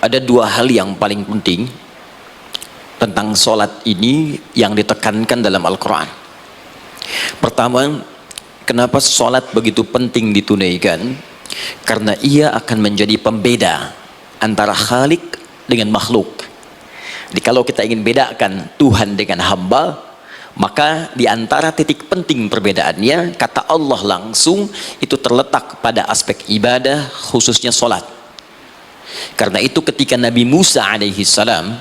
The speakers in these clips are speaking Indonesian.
Ada dua hal yang paling penting tentang sholat ini yang ditekankan dalam Al-Quran. Pertama, kenapa sholat begitu penting ditunaikan? Karena ia akan menjadi pembeda antara Khalik dengan makhluk. Jadi kalau kita ingin bedakan Tuhan dengan hamba, maka di antara titik penting perbedaannya, kata Allah langsung, itu terletak pada aspek ibadah, khususnya sholat. Karena itu ketika Nabi Musa alaihi salam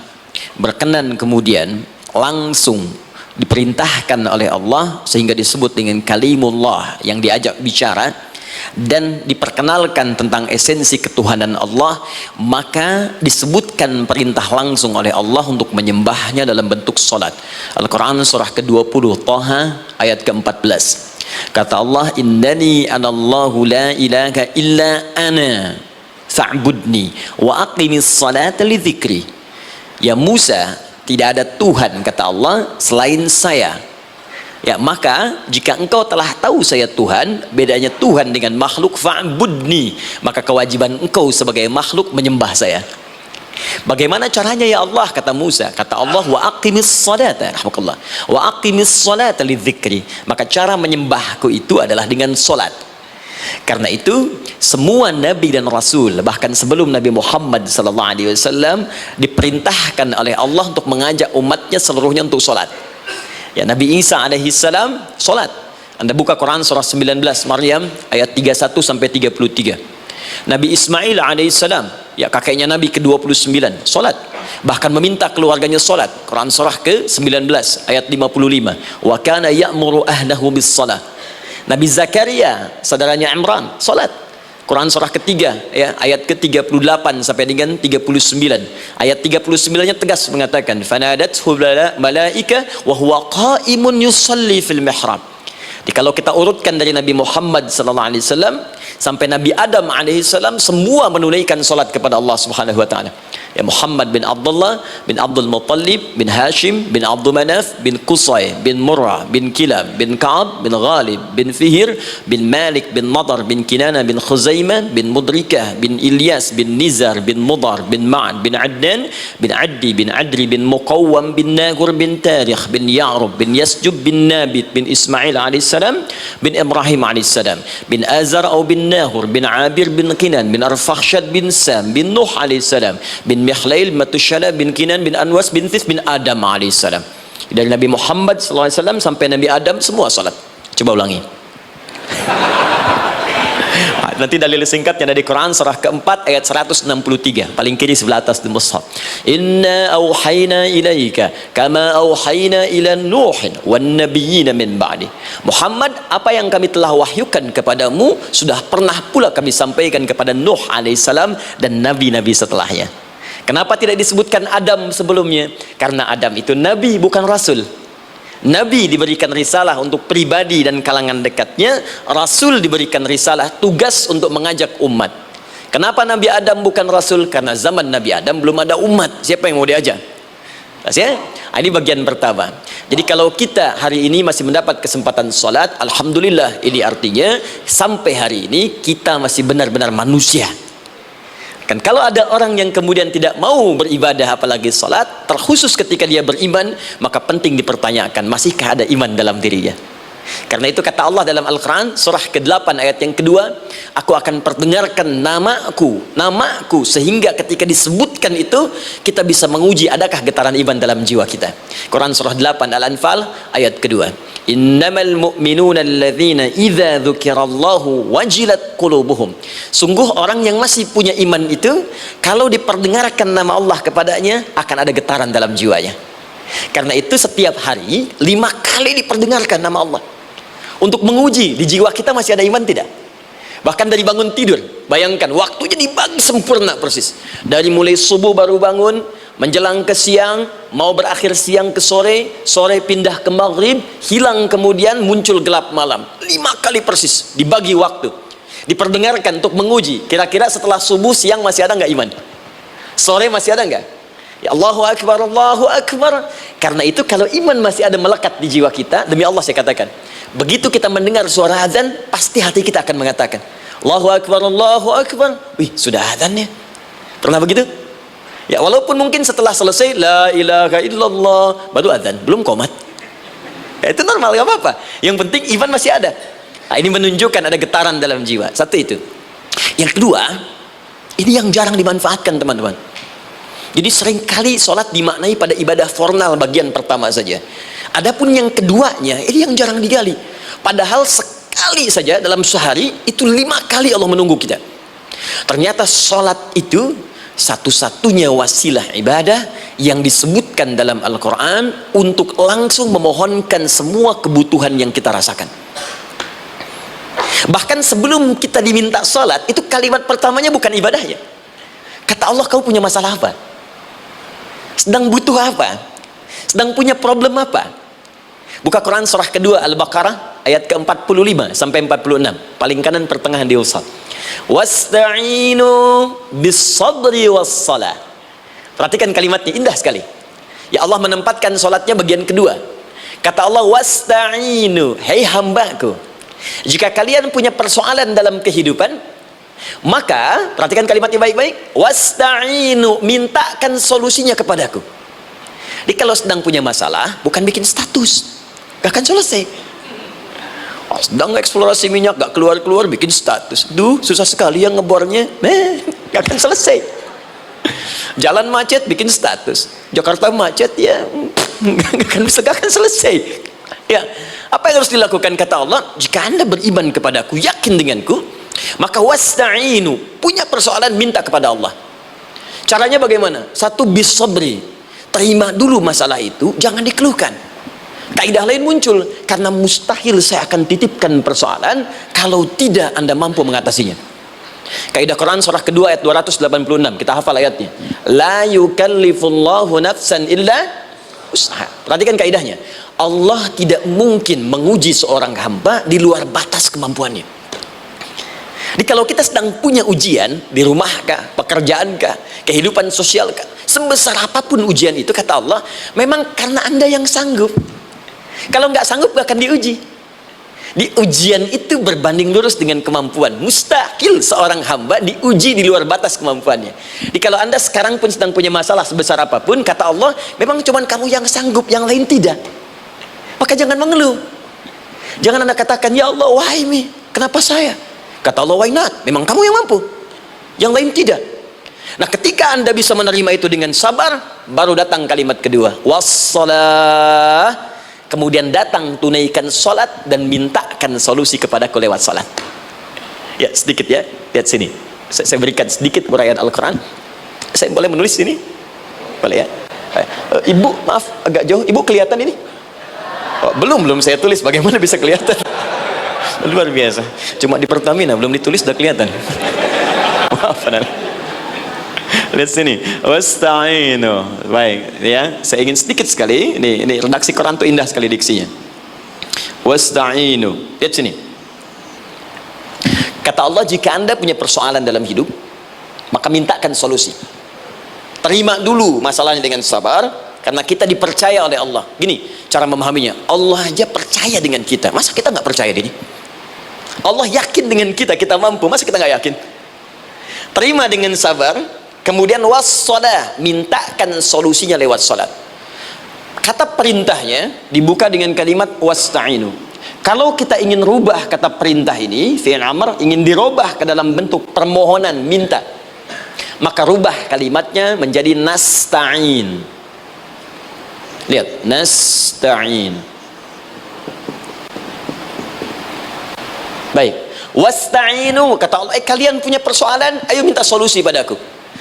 berkenan kemudian langsung diperintahkan oleh Allah sehingga disebut dengan kalimullah yang diajak bicara dan diperkenalkan tentang esensi ketuhanan Allah, maka disebutkan perintah langsung oleh Allah untuk menyembahnya dalam bentuk salat. Al-Quran surah ke-20 Thaha ayat ke-14. Kata Allah, innani anallahu la ilaha illa ana fa'budni wa aqimis salata li dzikri. Ya Musa, tidak ada Tuhan kata Allah selain saya. Ya, maka jika engkau telah tahu saya Tuhan, bedanya Tuhan dengan makhluk, fa'budni, maka kewajiban engkau sebagai makhluk menyembah saya. Bagaimana caranya ya Allah, kata Musa? Kata Allah, wa aqimis salata, rahmatullah, wa aqimis salata li dzikri. Maka cara menyembahku itu adalah dengan salat. Karena itu semua nabi dan rasul bahkan sebelum Nabi Muhammad SAW diperintahkan oleh Allah untuk mengajak umatnya seluruhnya untuk sholat. Ya, Nabi Isa alaihissalam sholat. Anda buka Quran surah 19 Maryam ayat 31 sampai 33. Nabi Ismail alaihissalam, ya kakeknya Nabi ke-29, sholat. Bahkan meminta keluarganya sholat. Quran surah ke-19 ayat 55. Wa kana ya'muru ahlahu bis salah. Nabi Zakaria, saudaranya Imran, salat. Quran surah ketiga, ya, ayat ke-38 sampai dengan 39. Ayat 39-nya tegas mengatakan, "Fanadathu malaika wa huwa qa'imun yusalli fil mihrab." Jadi kalau kita urutkan dari Nabi Muhammad sallallahu alaihi wasallam sampai Nabi Adam alaihi salam, semua menunaikan salat kepada Allah Subhanahu wa taala. Ya, Muhammad bin Abdullah bin Abdul Muttalib bin Hashim bin Abdul Manaf bin Qusay bin Murrah bin Kilab bin Ka'ab bin Ghalib bin Fihir bin Malik bin Nadar bin Kinana bin Khuzaimah bin Mudrikah bin Ilyas bin Nizar bin Mudar bin Ma'ad bin Adnan bin Addi bin Adri bin Muqawwam bin Nagur bin Tarikh bin Ya'rub bin Yasjub bin Nabit bin Ismail alaihissalam bin Ibrahim alaihissalam bin Azar atau bin Nahur bin Abir bin Kinan bin Arfakhshad bin Sam bin Nuh alaihissalam bin Mikhlail Matushala bin Kinan bin Anwas bin This bin Adam alaihissalam. Dari Nabi Muhammad SAW sampai Nabi Adam semua salat. Coba ulangi. Nanti dalil singkatnya dari Quran surah keempat ayat 163 paling kiri sebelah atas di mushaf. Inna auhayna ilaika kama auhayna ila Nuhin wan nabiyyin min ba'di. Muhammad, apa yang kami telah wahyukan kepadamu sudah pernah pula kami sampaikan kepada Nuh alaihissalam dan nabi-nabi setelahnya. Kenapa tidak disebutkan Adam sebelumnya? Karena Adam itu nabi bukan rasul. Nabi diberikan risalah untuk pribadi dan kalangan dekatnya, rasul diberikan risalah tugas untuk mengajak umat. Kenapa Nabi Adam bukan rasul? Karena zaman Nabi Adam belum ada umat. Siapa yang mau diajak? Ya? Ini bagian pertama. Jadi kalau kita hari ini masih mendapat kesempatan sholat, alhamdulillah, ini artinya sampai hari ini kita masih benar-benar manusia. Kan kalau ada orang yang kemudian tidak mau beribadah apalagi salat, terkhusus ketika dia beriman, maka penting dipertanyakan, masihkah ada iman dalam dirinya? Karena itu kata Allah dalam Al-Quran surah ke-8 ayat yang kedua, aku akan perdengarkan namaku sehingga ketika disebutkan itu kita bisa menguji adakah getaran iman dalam jiwa kita. Quran surah 8 Al-Anfal ayat kedua, innamal mu'minuna alladzina idza dzukirallahu wajilat qulubuhum. Sungguh orang yang masih punya iman itu kalau diperdengarkan nama Allah kepadanya akan ada getaran dalam jiwanya. Karena itu setiap hari 5 kali diperdengarkan nama Allah untuk menguji di jiwa kita masih ada iman tidak. Bahkan dari bangun tidur, bayangkan waktunya dibagi sempurna persis. Dari mulai subuh baru bangun, menjelang ke siang, mau berakhir siang ke sore, sore pindah ke maghrib, hilang kemudian muncul gelap malam. 5 kali persis dibagi waktu, diperdengarkan untuk menguji. Kira-kira setelah subuh siang masih ada nggak iman? Sore masih ada nggak? Ya Allahu Akbar, Allahu Akbar. Karena itu kalau iman masih ada melekat di jiwa kita, demi Allah saya katakan, begitu kita mendengar suara azan, pasti hati kita akan mengatakan Allahu Akbar, Allahu Akbar. Wih, sudah azan ya? Pernah begitu? Ya, walaupun mungkin setelah selesai la ilaha illallah baru adzan, belum qomat. Ya, itu normal, gak apa-apa. Yang penting iman masih ada. Nah, ini menunjukkan ada getaran dalam jiwa. Satu itu. Yang kedua, ini yang jarang dimanfaatkan teman-teman. Jadi seringkali sholat dimaknai pada ibadah formal bagian pertama saja. Adapun yang keduanya, ini yang jarang digali. Padahal sekali saja dalam sehari, itu 5 kali Allah menunggu kita. Ternyata sholat itu satu-satunya wasilah ibadah yang disebutkan dalam Al-Quran untuk langsung memohonkan semua kebutuhan yang kita rasakan. Bahkan sebelum kita diminta sholat, itu kalimat pertamanya bukan ibadahnya. Kata Allah, kamu punya masalah apa? Sedang butuh apa? Sedang punya problem apa? Buka Quran surah kedua Al-Baqarah ayat ke-45 sampai 46, paling kanan pertengahan di usad. Wasta'inu bis-sabri was-salah. Perhatikan kalimatnya, indah sekali. Ya Allah menempatkan sholatnya bagian kedua. Kata Allah, wasta'inu, hei hambaku, jika kalian punya persoalan dalam kehidupan, maka perhatikan kalimatnya baik-baik, wasta'inu, mintakan solusinya kepadaku. Jadi kalau sedang punya masalah, bukan bikin status, gak akan selesai. Sedang eksplorasi minyak gak keluar-keluar, bikin status, duh susah sekali yang ngebornya, gak akan selesai. Jalan macet, bikin status, Jakarta macet, ya gak akan selesai. Ya, apa yang harus dilakukan? Kata Allah, jika anda beriman kepadaku, yakin denganku, maka wasta'inu, punya persoalan, minta kepada Allah. Caranya bagaimana? Satu, bis-sabri, terima dulu masalah itu, jangan dikeluhkan. Kaidah lain muncul, karena mustahil saya akan titipkan persoalan kalau tidak anda mampu mengatasinya. Kaidah Quran surah kedua ayat 286, kita hafal ayatnya. La yukallifullahu nafsan illa usaha. Perhatikan kaidahnya. Allah tidak mungkin menguji seorang hamba di luar batas kemampuannya. Jadi kalau kita sedang punya ujian di rumah kah, pekerjaan kah, kehidupan sosial kah, sebesar apapun ujian itu, kata Allah, memang karena anda yang sanggup. Kalau nggak sanggup gak akan diuji. Di ujian itu berbanding lurus dengan kemampuan. Mustahil seorang hamba diuji di luar batas kemampuannya. Jadi kalau anda sekarang pun sedang punya masalah sebesar apapun, kata Allah, memang cuma kamu yang sanggup, yang lain tidak. Maka jangan mengeluh. Jangan anda katakan, ya Allah, why me? Kenapa saya? Kata Allah, why not? Memang kamu yang mampu, yang lain tidak. Nah, ketika anda bisa menerima itu dengan sabar, baru datang kalimat kedua, wassalah. Kemudian datang, tunaikan sholat dan mintakan solusi kepadaku lewat sholat. Ya, sedikit ya, lihat sini. Saya berikan sedikit uraian Al-Quran. Saya boleh menulis ini? Boleh ya? Ibu, maaf, agak jauh. Ibu kelihatan ini? Oh, belum saya tulis. Bagaimana bisa kelihatan? Luar biasa. Cuma di Pertamina belum ditulis sudah kelihatan. Maaf, lihat sini, wasta'inu. Baik, ya, saya ingin sedikit sekali. Ini redaksi Quran itu indah sekali diksinya. Wasta'inu. Lihat sini. Kata Allah, jika anda punya persoalan dalam hidup, maka mintakan solusi. Terima dulu masalahnya dengan sabar, karena kita dipercaya oleh Allah. Gini cara memahaminya, Allah aja percaya dengan kita, masa kita nggak percaya diri? Allah yakin dengan kita, kita mampu, masa kita nggak yakin? Terima dengan sabar. Kemudian wassalah, mintakan solusinya lewat salat. Kata perintahnya dibuka dengan kalimat wasta'inu. Kalau kita ingin rubah kata perintah ini, fi'il amr, ingin dirubah ke dalam bentuk permohonan, minta, maka rubah kalimatnya menjadi nasta'in. Lihat, nasta'in. Baik, wasta'inu, kata Allah, kalian punya persoalan, ayo minta solusi padaku.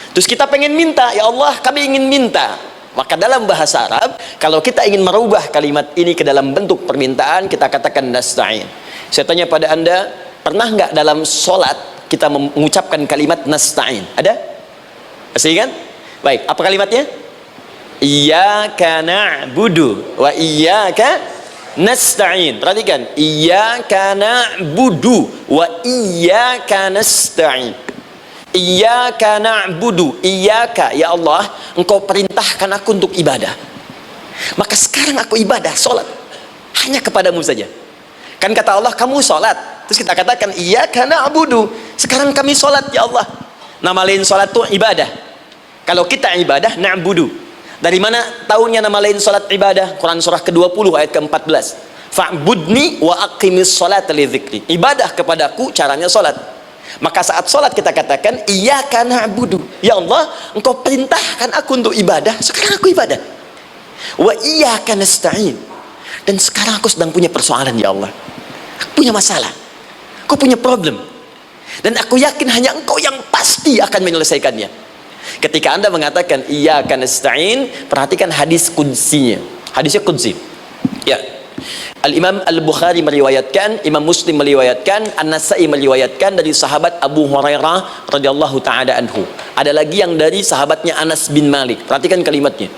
Terus kita pengen minta, ya Allah kami ingin minta. Maka dalam bahasa Arab, kalau kita ingin merubah kalimat ini ke dalam bentuk permintaan, kita katakan nasta'in. Saya tanya pada anda, pernah nggak dalam sholat kita mengucapkan kalimat nasta'in? Ada? Masih ingat? Baik, apa kalimatnya? Iyyaka na'budu wa iyyaka nasta'in. Perhatikan, iyyaka na'budu wa iyyaka nasta'in. Iyyaka na'budu, iyyaka, ya Allah, engkau perintahkan aku untuk ibadah, maka sekarang aku ibadah, sholat hanya kepadamu saja. Kan kata Allah, kamu sholat, terus kita katakan iyyaka na'budu, sekarang kami sholat, ya Allah. Nama lain sholat itu ibadah. Kalau kita ibadah, na'budu. Dari mana tahunya nama lain salat ibadah? Quran surah ke-20 ayat ke-14. Fa'budni wa aqimis salata li dzikri. Ibadah kepadaku caranya salat. Maka saat salat kita katakan iyyaka na'budu. Ya Allah, Engkau perintahkan aku untuk ibadah, sekarang aku ibadah. Wa iyyaka nasta'in. Dan sekarang aku sedang punya persoalan ya Allah. Aku punya masalah. Aku punya problem. Dan aku yakin hanya Engkau yang pasti akan menyelesaikannya. Ketika Anda mengatakan iyyaka nasta'in, perhatikan hadis qudsinya. Hadisnya qudsi. Ya. Al-Imam Al-Bukhari meriwayatkan, Imam Muslim meriwayatkan, An-Nasa'i meriwayatkan dari sahabat Abu Hurairah radhiyallahu taala anhu. Ada lagi yang dari sahabatnya Anas bin Malik. Perhatikan kalimatnya.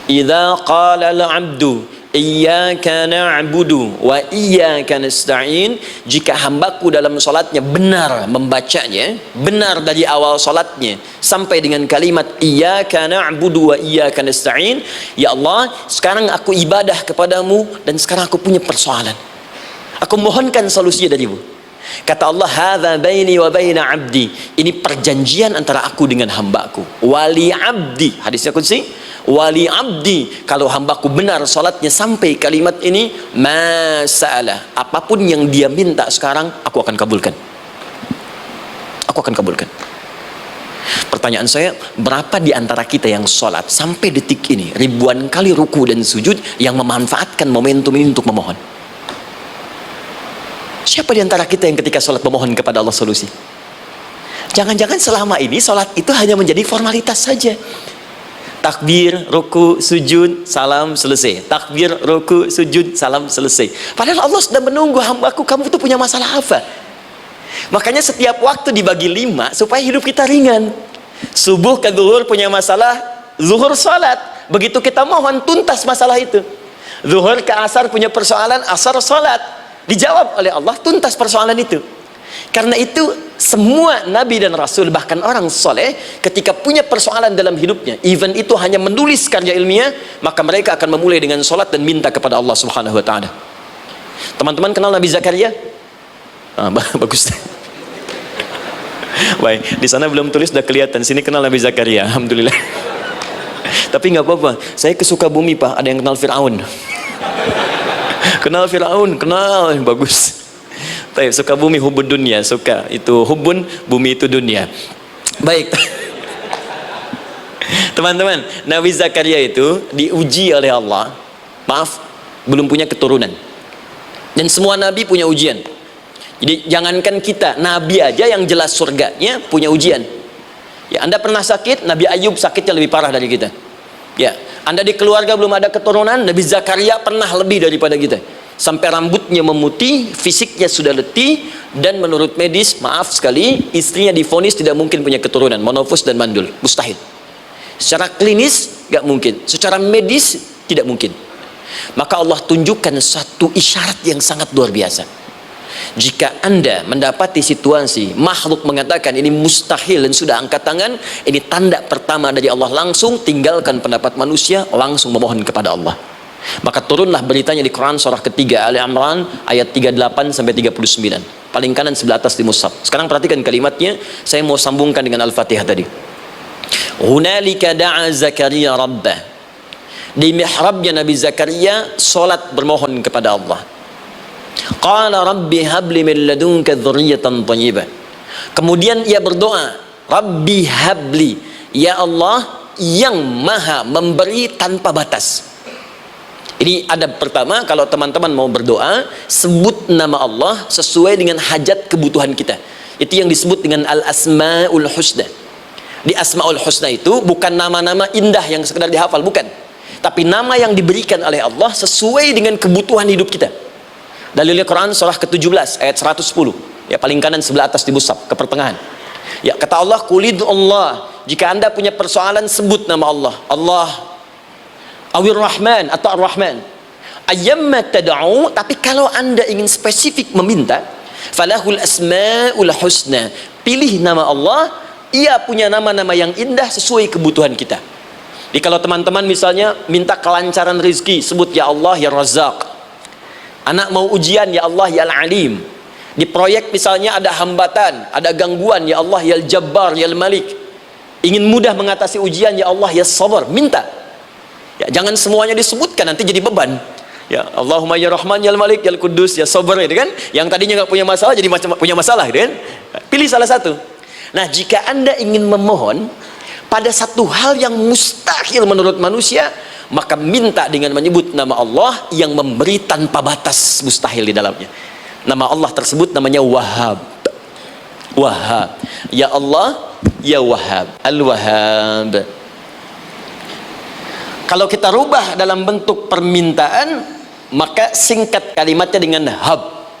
Idza qala al-'abdu iyyaka na'budu wa iyyaka nasta'in, jika hambaku dalam salatnya benar membacanya, benar dari awal salatnya sampai dengan kalimat iyyaka na'budu wa iyyaka nasta'in, ya Allah, sekarang aku ibadah kepadamu dan sekarang aku punya persoalan, aku mohonkan solusinya darimu. Kata Allah, hadza baini wa baina 'abdi, ini perjanjian antara aku dengan hambaku. Wali 'abdi, hadisnya qudsi, wali 'abdi, kalau hambaku benar salatnya sampai kalimat ini, masa'alah, apapun yang dia minta sekarang aku akan kabulkan. Aku akan kabulkan. Pertanyaan saya, berapa di antara kita yang salat sampai detik ini ribuan kali ruku dan sujud yang memanfaatkan momentum ini untuk memohon? Siapa di antara kita yang ketika sholat memohon kepada Allah solusi? Jangan-jangan selama ini sholat itu hanya menjadi formalitas saja. Takbir, ruku, sujud, salam, selesai. Takbir, ruku, sujud, salam, selesai. Padahal Allah sudah menunggu hambaku, kamu itu punya masalah apa? Makanya setiap waktu dibagi 5 supaya hidup kita ringan. Subuh ke zuhur punya masalah, zuhur sholat. Begitu kita mohon, tuntas masalah itu. Zuhur ke asar punya persoalan, asar sholat. Dijawab oleh Allah, tuntas persoalan itu. Karena itu semua nabi dan rasul, bahkan orang soleh, ketika punya persoalan dalam hidupnya, even itu hanya menulis karya ilmiah, maka mereka akan memulai dengan sholat dan minta kepada Allah subhanahu wa ta'ala. Teman-teman kenal Nabi Zakaria? Bagus. Baik, di sana belum tulis, sudah kelihatan. Sini kenal Nabi Zakaria, alhamdulillah. Tapi nggak apa-apa, saya ke Sukabumi Pak, ada yang kenal Fir'aun. Kenal Fir'aun, kenal, bagus. Sukabumi hubun dunia, suka itu hubun, bumi itu dunia. Baik. Teman-teman, Nabi Zakaria itu diuji oleh Allah. Maaf, belum punya keturunan. Dan semua nabi punya ujian. Jadi jangankan kita, nabi aja yang jelas surganya punya ujian. Ya, Anda pernah sakit, Nabi Ayub sakitnya lebih parah dari kita. Ya, Anda di keluarga belum ada keturunan, Nabi Zakaria pernah lebih daripada kita. Sampai rambutnya memutih, fisiknya sudah letih, dan menurut medis, maaf sekali, istrinya divonis tidak mungkin punya keturunan, monofus dan mandul, mustahil. Secara klinis gak mungkin, secara medis tidak mungkin. Maka Allah tunjukkan satu isyarat yang sangat luar biasa. Jika Anda mendapati situasi makhluk mengatakan ini mustahil dan sudah angkat tangan, ini tanda pertama dari Allah, langsung tinggalkan pendapat manusia, langsung memohon kepada Allah. Maka turunlah beritanya di Quran surah ketiga Ali Imran ayat 38 sampai 39. Paling kanan sebelah atas di mushaf. Sekarang perhatikan kalimatnya, saya mau sambungkan dengan Al-Fatihah tadi. Hunalika da'a Zakaria rabbah. Di mihrabnya Nabi Zakaria salat bermohon kepada Allah. Qala rabbi habli min ladunka dzurriyyatan thayyibah. Kemudian ia berdoa, Rabbi habli, ya Allah yang maha memberi tanpa batas. Ini adab pertama, kalau teman-teman mau berdoa, sebut nama Allah sesuai dengan hajat kebutuhan kita. Itu yang disebut dengan al-asma'ul husna. Di asma'ul husna itu bukan nama-nama indah yang sekedar dihafal, bukan. Tapi nama yang diberikan oleh Allah sesuai dengan kebutuhan hidup kita. Dalilnya Quran surah ke-17 ayat 110. Ya, paling kanan sebelah atas di mushaf, ke pertengahan. Ya, kata Allah, qulid Allah. Jika Anda punya persoalan, sebut nama Allah. Allah Awir Rahman atau Ar-Rahman. Ayyamma tad'u, tapi kalau Anda ingin spesifik meminta, falahul asmaul husna. Pilih nama Allah, ia punya nama-nama yang indah sesuai kebutuhan kita. Jadi kalau teman-teman misalnya minta kelancaran rezeki, sebut ya Allah ya Razzaq. Anak mau ujian, ya Allah ya Al-Alim. Di proyek misalnya ada hambatan, ada gangguan, ya Allah ya Al-Jabbar ya Al-Malik. Ingin mudah mengatasi ujian, ya Allah ya sabar, minta. Ya, jangan semuanya disebutkan, nanti jadi beban. Ya Allahumma ya Rahman ya Malik ya Kudus ya sabar, gitu kan. Yang tadinya nggak punya masalah jadi punya masalah, gitu kan. Pilih salah satu. Nah, jika Anda ingin memohon pada satu hal yang mustahil menurut manusia, maka minta dengan menyebut nama Allah yang memberi tanpa batas mustahil di dalamnya. Nama Allah tersebut namanya Wahhab. Wahhab. Ya Allah, ya Wahhab. Al-Wahhab. Kalau kita rubah dalam bentuk permintaan, maka singkat kalimatnya dengan hab.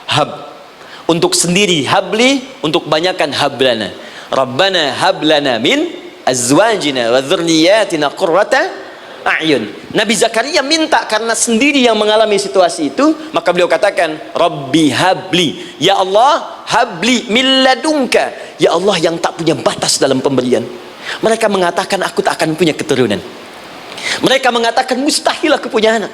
Hab. Untuk sendiri habli, untuk banyakkan hablana. Rabbana hablana min azwajina wa dzurriyyatina qurrata a'yun. Nabi Zakaria minta karena sendiri yang mengalami situasi itu, maka beliau katakan, Rabbi habli, ya Allah habli min ladunka, ya Allah yang tak punya batas dalam pemberian. Mereka mengatakan aku tak akan punya keturunan. Mereka mengatakan mustahil aku punya anak.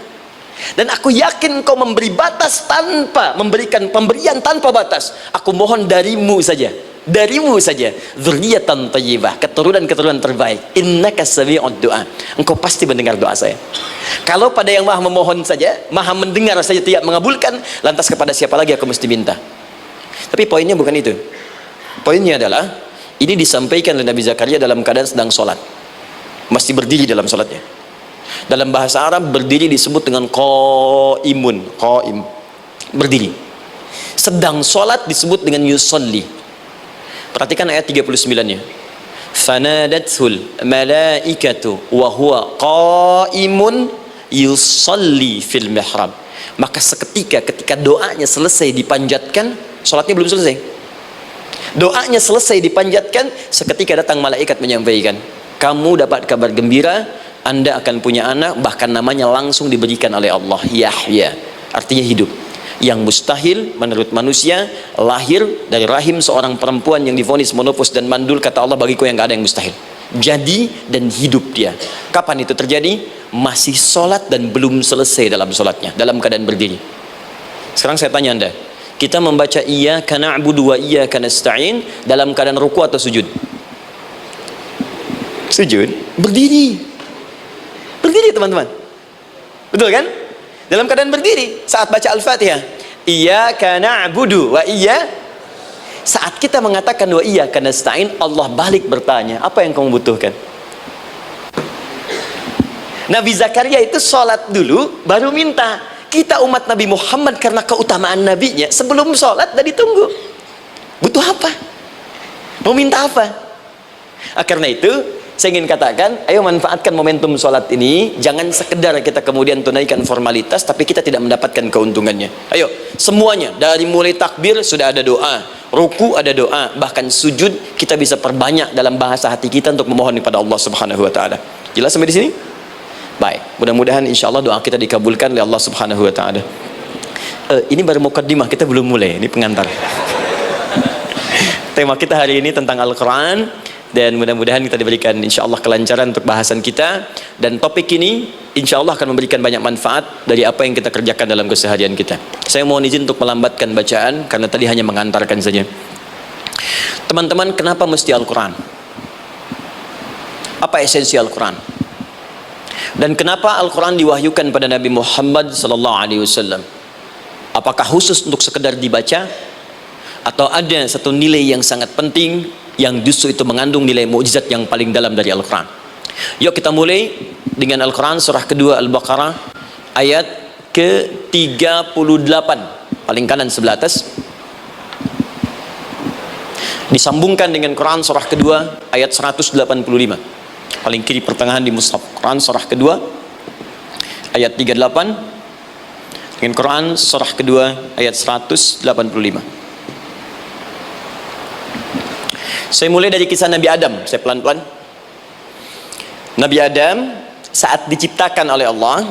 Dan aku yakin kau memberi batas tanpa memberikan pemberian tanpa batas. Aku mohon darimu saja, darimu saja, dzurriyyatan thayyibah, keturunan-keturunan terbaik. Innaka sami'ud du'a, engkau pasti mendengar doa saya. Kalau pada yang maha memohon saja, maha mendengar saja tidak mengabulkan, lantas kepada siapa lagi aku mesti minta? Tapi poinnya bukan itu. Poinnya adalah ini disampaikan oleh Nabi Zakaria dalam keadaan sedang sholat, masih berdiri dalam sholatnya. Dalam bahasa Arab berdiri disebut dengan qaimun, qaim, berdiri. Sedang sholat disebut dengan yusalli. Perhatikan ayat 39-nya. Fanadathul malaikatu wa huwa qaimun yusalli fil mihrab. Maka seketika ketika doanya selesai dipanjatkan, sholatnya belum selesai. Doanya selesai dipanjatkan, seketika datang malaikat menyampaikan, kamu dapat kabar gembira, Anda akan punya anak, bahkan namanya langsung diberikan oleh Allah, Yahya, artinya hidup. Yang mustahil menurut manusia, lahir dari rahim seorang perempuan yang divonis monopos dan mandul, kata Allah, bagiku yang gak ada yang mustahil. Jadi dan hidup dia. Kapan itu terjadi? Masih sholat dan belum selesai dalam sholatnya, dalam keadaan berdiri. Sekarang saya tanya Anda, kita membaca iyyaka na'budu wa iyyaka nasta'in dalam keadaan ruku atau sujud? Sujud, berdiri. Berdiri teman-teman, betul kan? Dalam keadaan berdiri saat baca Al-Fatihah, iyyaka na'budu wa saat kita mengatakan wa iyyaka nasta'in, Allah balik bertanya, apa yang kamu butuhkan? Nabi Zakaria itu sholat dulu baru minta. Kita umat Nabi Muhammad karena keutamaan nabinya, sebelum sholat dah ditunggu, butuh apa? Mau minta apa? Karena itu saya ingin katakan, ayo manfaatkan momentum sholat ini. Jangan sekedar kita kemudian tunaikan formalitas, tapi kita tidak mendapatkan keuntungannya. Ayo, semuanya, dari mulai takbir sudah ada doa, ruku ada doa, bahkan sujud kita bisa perbanyak dalam bahasa hati kita untuk memohon kepada Allah Subhanahu Wa Taala. Jelas sampai di sini? Baik, mudah-mudahan insya Allah doa kita dikabulkan oleh Allah Subhanahu Wa Taala. Ini baru mukaddimah, kita belum mulai, ini pengantar. Tema kita hari ini tentang Al-Quran. Dan mudah-mudahan kita diberikan insya Allah kelancaran untuk bahasan kita. Dan topik ini insya Allah akan memberikan banyak manfaat dari apa yang kita kerjakan dalam keseharian kita. Saya mohon izin untuk melambatkan bacaan karena tadi hanya mengantarkan saja. Teman-teman, kenapa mesti Al-Quran? Apa esensi Al-Quran? Dan kenapa Al-Quran diwahyukan pada Nabi Muhammad SAW? Apakah khusus untuk sekedar dibaca? Atau ada satu nilai yang sangat penting yang justru itu mengandung nilai mukjizat yang paling dalam dari Al-Quran? Yuk kita mulai dengan Al-Quran surah kedua Al-Baqarah ayat ke-38, paling kanan sebelah atas, disambungkan dengan Quran surah kedua ayat 185, paling kiri pertengahan di mushaf. Quran surah kedua ayat 38 dengan Quran surah kedua ayat 185. Saya mulai dari kisah Nabi Adam. Saya pelan-pelan. Nabi Adam saat diciptakan oleh Allah,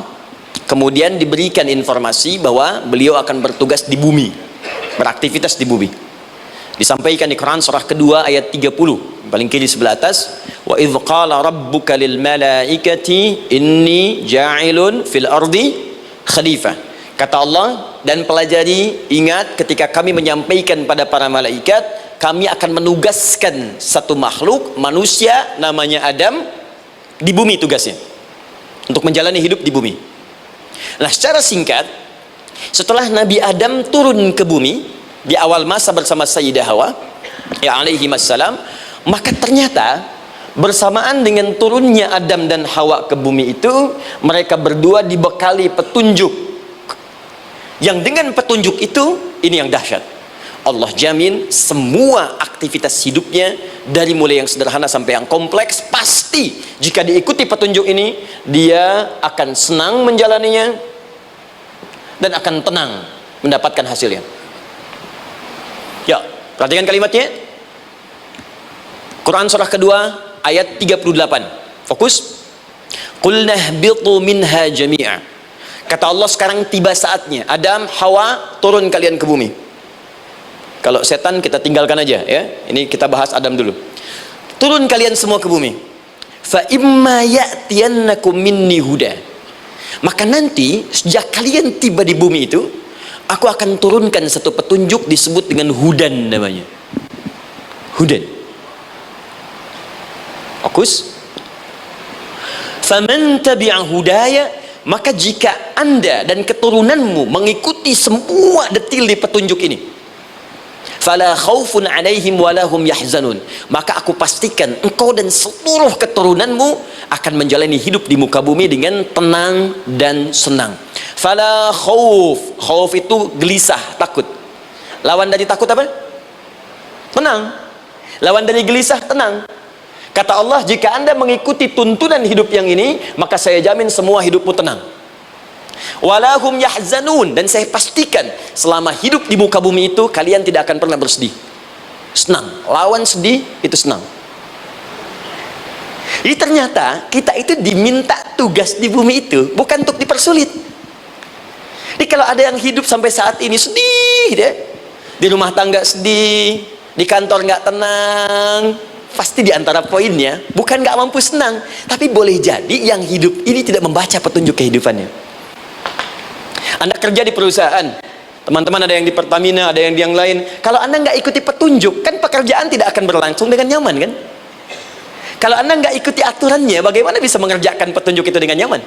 kemudian diberikan informasi bahwa beliau akan bertugas di bumi, beraktivitas di bumi. Disampaikan di Quran surah kedua ayat 30, paling kiri sebelah atas. Wa idz qala rabbuka lil malaikati inni ja'ilun fil ardi khalifah. Kata Allah, dan pelajari, ingat ketika kami menyampaikan pada para malaikat, kami akan menugaskan satu makhluk manusia namanya Adam di bumi tugasnya untuk menjalani hidup di bumi. Nah, secara singkat, setelah Nabi Adam turun ke bumi di awal masa bersama Sayyidah Hawa ya alaihi wassalam, maka ternyata bersamaan dengan turunnya Adam dan Hawa ke bumi itu, mereka berdua dibekali petunjuk. Yang dengan petunjuk itu, ini yang dahsyat, Allah jamin semua aktivitas hidupnya dari mulai yang sederhana sampai yang kompleks, pasti jika diikuti petunjuk ini, dia akan senang menjalaninya dan akan tenang mendapatkan hasilnya. Ya, perhatikan kalimatnya. Quran surah kedua ayat 38. Fokus. Qul nahbitu minha jami'a. Kata Allah, sekarang tiba saatnya Adam, Hawa, turun kalian ke bumi. Kalau setan kita tinggalkan aja ya. Ini kita bahas Adam dulu. Turun kalian semua ke bumi. Fa imma ya'tiyannakum minni huda. Maka nanti sejak kalian tiba di bumi itu, aku akan turunkan satu petunjuk disebut dengan hudan namanya. Hudan. Fokus. Faman tabi'a hudaya, maka jika Anda dan keturunanmu mengikuti semua detil di petunjuk ini, fala khaufun alaihim walahum yahzanun, maka aku pastikan engkau dan seluruh keturunanmu akan menjalani hidup di muka bumi dengan tenang dan senang. Fala khauf, khauf itu gelisah, takut. Lawan dari takut apa? Tenang. Lawan dari gelisah, tenang. Kata Allah, jika Anda mengikuti tuntunan hidup yang ini, maka saya jamin semua hidupmu tenang. Walahum yahzanun, dan saya pastikan selama hidup di muka bumi itu, kalian tidak akan pernah bersedih. Senang. Lawan sedih, itu senang. Jadi ternyata, kita itu diminta tugas di bumi itu, bukan untuk dipersulit. Jadi kalau ada yang hidup sampai saat ini sedih, deh, di rumah tangga sedih, di kantor nggak tenang, pasti di antara poinnya bukan nggak mampu senang, tapi boleh jadi yang hidup ini tidak membaca petunjuk kehidupannya. Anda kerja di perusahaan, teman-teman ada yang di Pertamina, ada yang di yang lain. Kalau Anda nggak ikuti petunjuk, kan pekerjaan tidak akan berlangsung dengan nyaman, kan? Kalau Anda nggak ikuti aturannya, bagaimana bisa mengerjakan petunjuk itu dengan nyaman?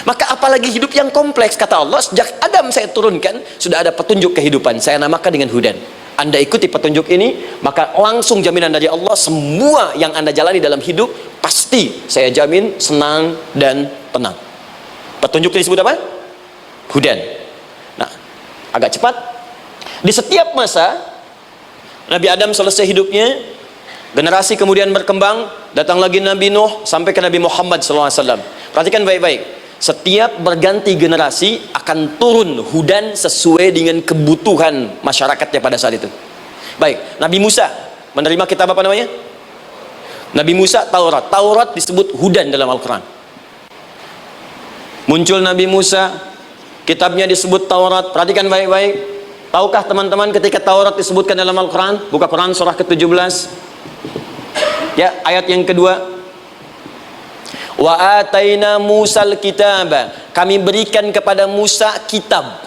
Maka apalagi hidup yang kompleks. Kata Allah, sejak Adam saya turunkan, sudah ada petunjuk kehidupan, saya namakan dengan hudan. Anda ikuti petunjuk ini, maka langsung jaminan dari Allah, semua yang Anda jalani dalam hidup pasti saya jamin senang dan tenang. Petunjuk ini disebut apa? Hudan. Nah, agak cepat. Di setiap masa Nabi Adam selesai hidupnya, generasi kemudian berkembang, datang lagi Nabi Nuh sampai ke Nabi Muhammad SAW. Perhatikan baik-baik. Setiap berganti generasi akan turun hudan sesuai dengan kebutuhan masyarakatnya pada saat itu. Baik, Nabi Musa menerima kitab apa namanya? Nabi Musa Taurat. Taurat disebut hudan dalam Al-Quran. Muncul Nabi Musa, kitabnya disebut Taurat. Perhatikan baik-baik. Tahukah teman-teman ketika Taurat disebutkan dalam Al-Quran? Buka Quran surah ke-17 ya, ayat yang kedua. Wa ataina Musal kitaba, kami berikan kepada Musa kitab.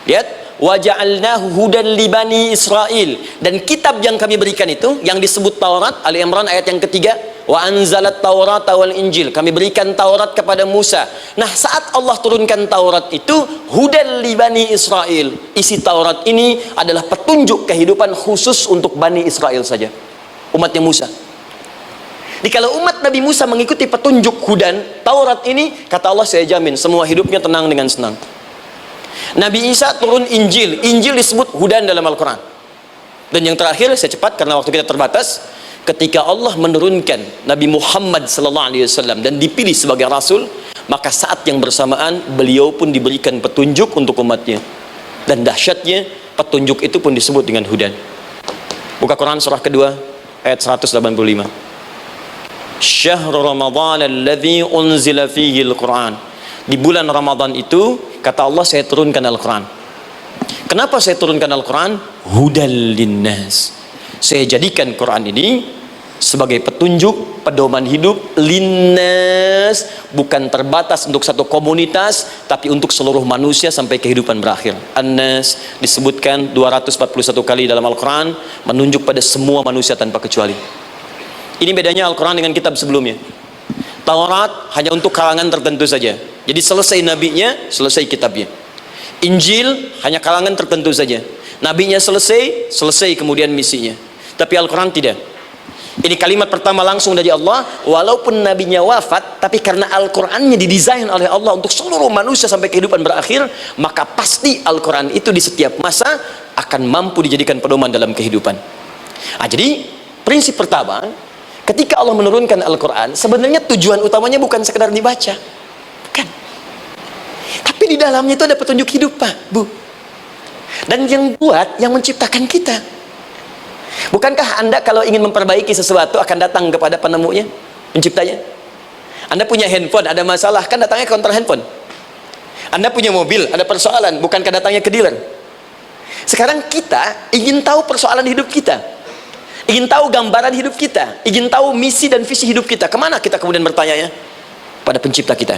Lihat, wa ja'alnahu hudan li bani Israil, dan kitab yang kami berikan itu yang disebut Taurat, Ali Imran ayat yang ketiga, wa anzalat Taurata wal Injil, kami berikan Taurat kepada Musa. Nah, saat Allah turunkan Taurat itu hudan li bani Israil, isi Taurat ini adalah petunjuk kehidupan khusus untuk Bani Israel saja, umatnya Musa. Jadi kalau umat Nabi Musa mengikuti petunjuk hudan Taurat ini, kata Allah, saya jamin semua hidupnya tenang dengan senang. Nabi Isa turun Injil, Injil disebut hudan dalam Al-Quran. Dan yang terakhir, saya cepat karena waktu kita terbatas, ketika Allah menurunkan Nabi Muhammad SAW dan dipilih sebagai Rasul, maka saat yang bersamaan beliau pun diberikan petunjuk untuk umatnya. Dan dahsyatnya, petunjuk itu pun disebut dengan hudan. Buka Quran surah kedua ayat 185. Syahrul Ramadan alladzi unzila fihi al-Quran. Di bulan Ramadan itu, kata Allah, saya turunkan Al-Quran. Kenapa saya turunkan Al-Quran? Hudal linnas. Saya jadikan Quran ini sebagai petunjuk, pedoman hidup linnas, bukan terbatas untuk satu komunitas, tapi untuk seluruh manusia sampai kehidupan berakhir. An-Nas disebutkan 241 kali dalam Al-Quran, menunjuk pada semua manusia tanpa kecuali. Ini bedanya Al-Quran dengan kitab sebelumnya. Taurat hanya untuk kalangan tertentu saja, jadi selesai nabinya, selesai kitabnya. Injil hanya kalangan tertentu saja, nabinya selesai, selesai kemudian misinya. Tapi Al-Quran tidak. Ini kalimat pertama langsung dari Allah, walaupun nabinya wafat, tapi karena Al-Qurannya didesain oleh Allah untuk seluruh manusia sampai kehidupan berakhir, maka pasti Al-Quran itu di setiap masa akan mampu dijadikan pedoman dalam kehidupan. Jadi prinsip pertama, ketika Allah menurunkan Al-Quran, sebenarnya tujuan utamanya bukan sekedar dibaca, bukan, tapi di dalamnya itu ada petunjuk hidup, Pak, Bu. Dan yang buat, yang menciptakan kita. Bukankah Anda kalau ingin memperbaiki sesuatu akan datang kepada penemunya, penciptanya? Anda punya handphone, ada masalah, kan datangnya ke counter handphone. Anda punya mobil, ada persoalan, bukankah datangnya ke dealer? Sekarang kita ingin tahu persoalan hidup kita, ingin tahu gambaran hidup kita, ingin tahu misi dan visi hidup kita. Kemana kita kemudian bertanya? Pada pencipta kita.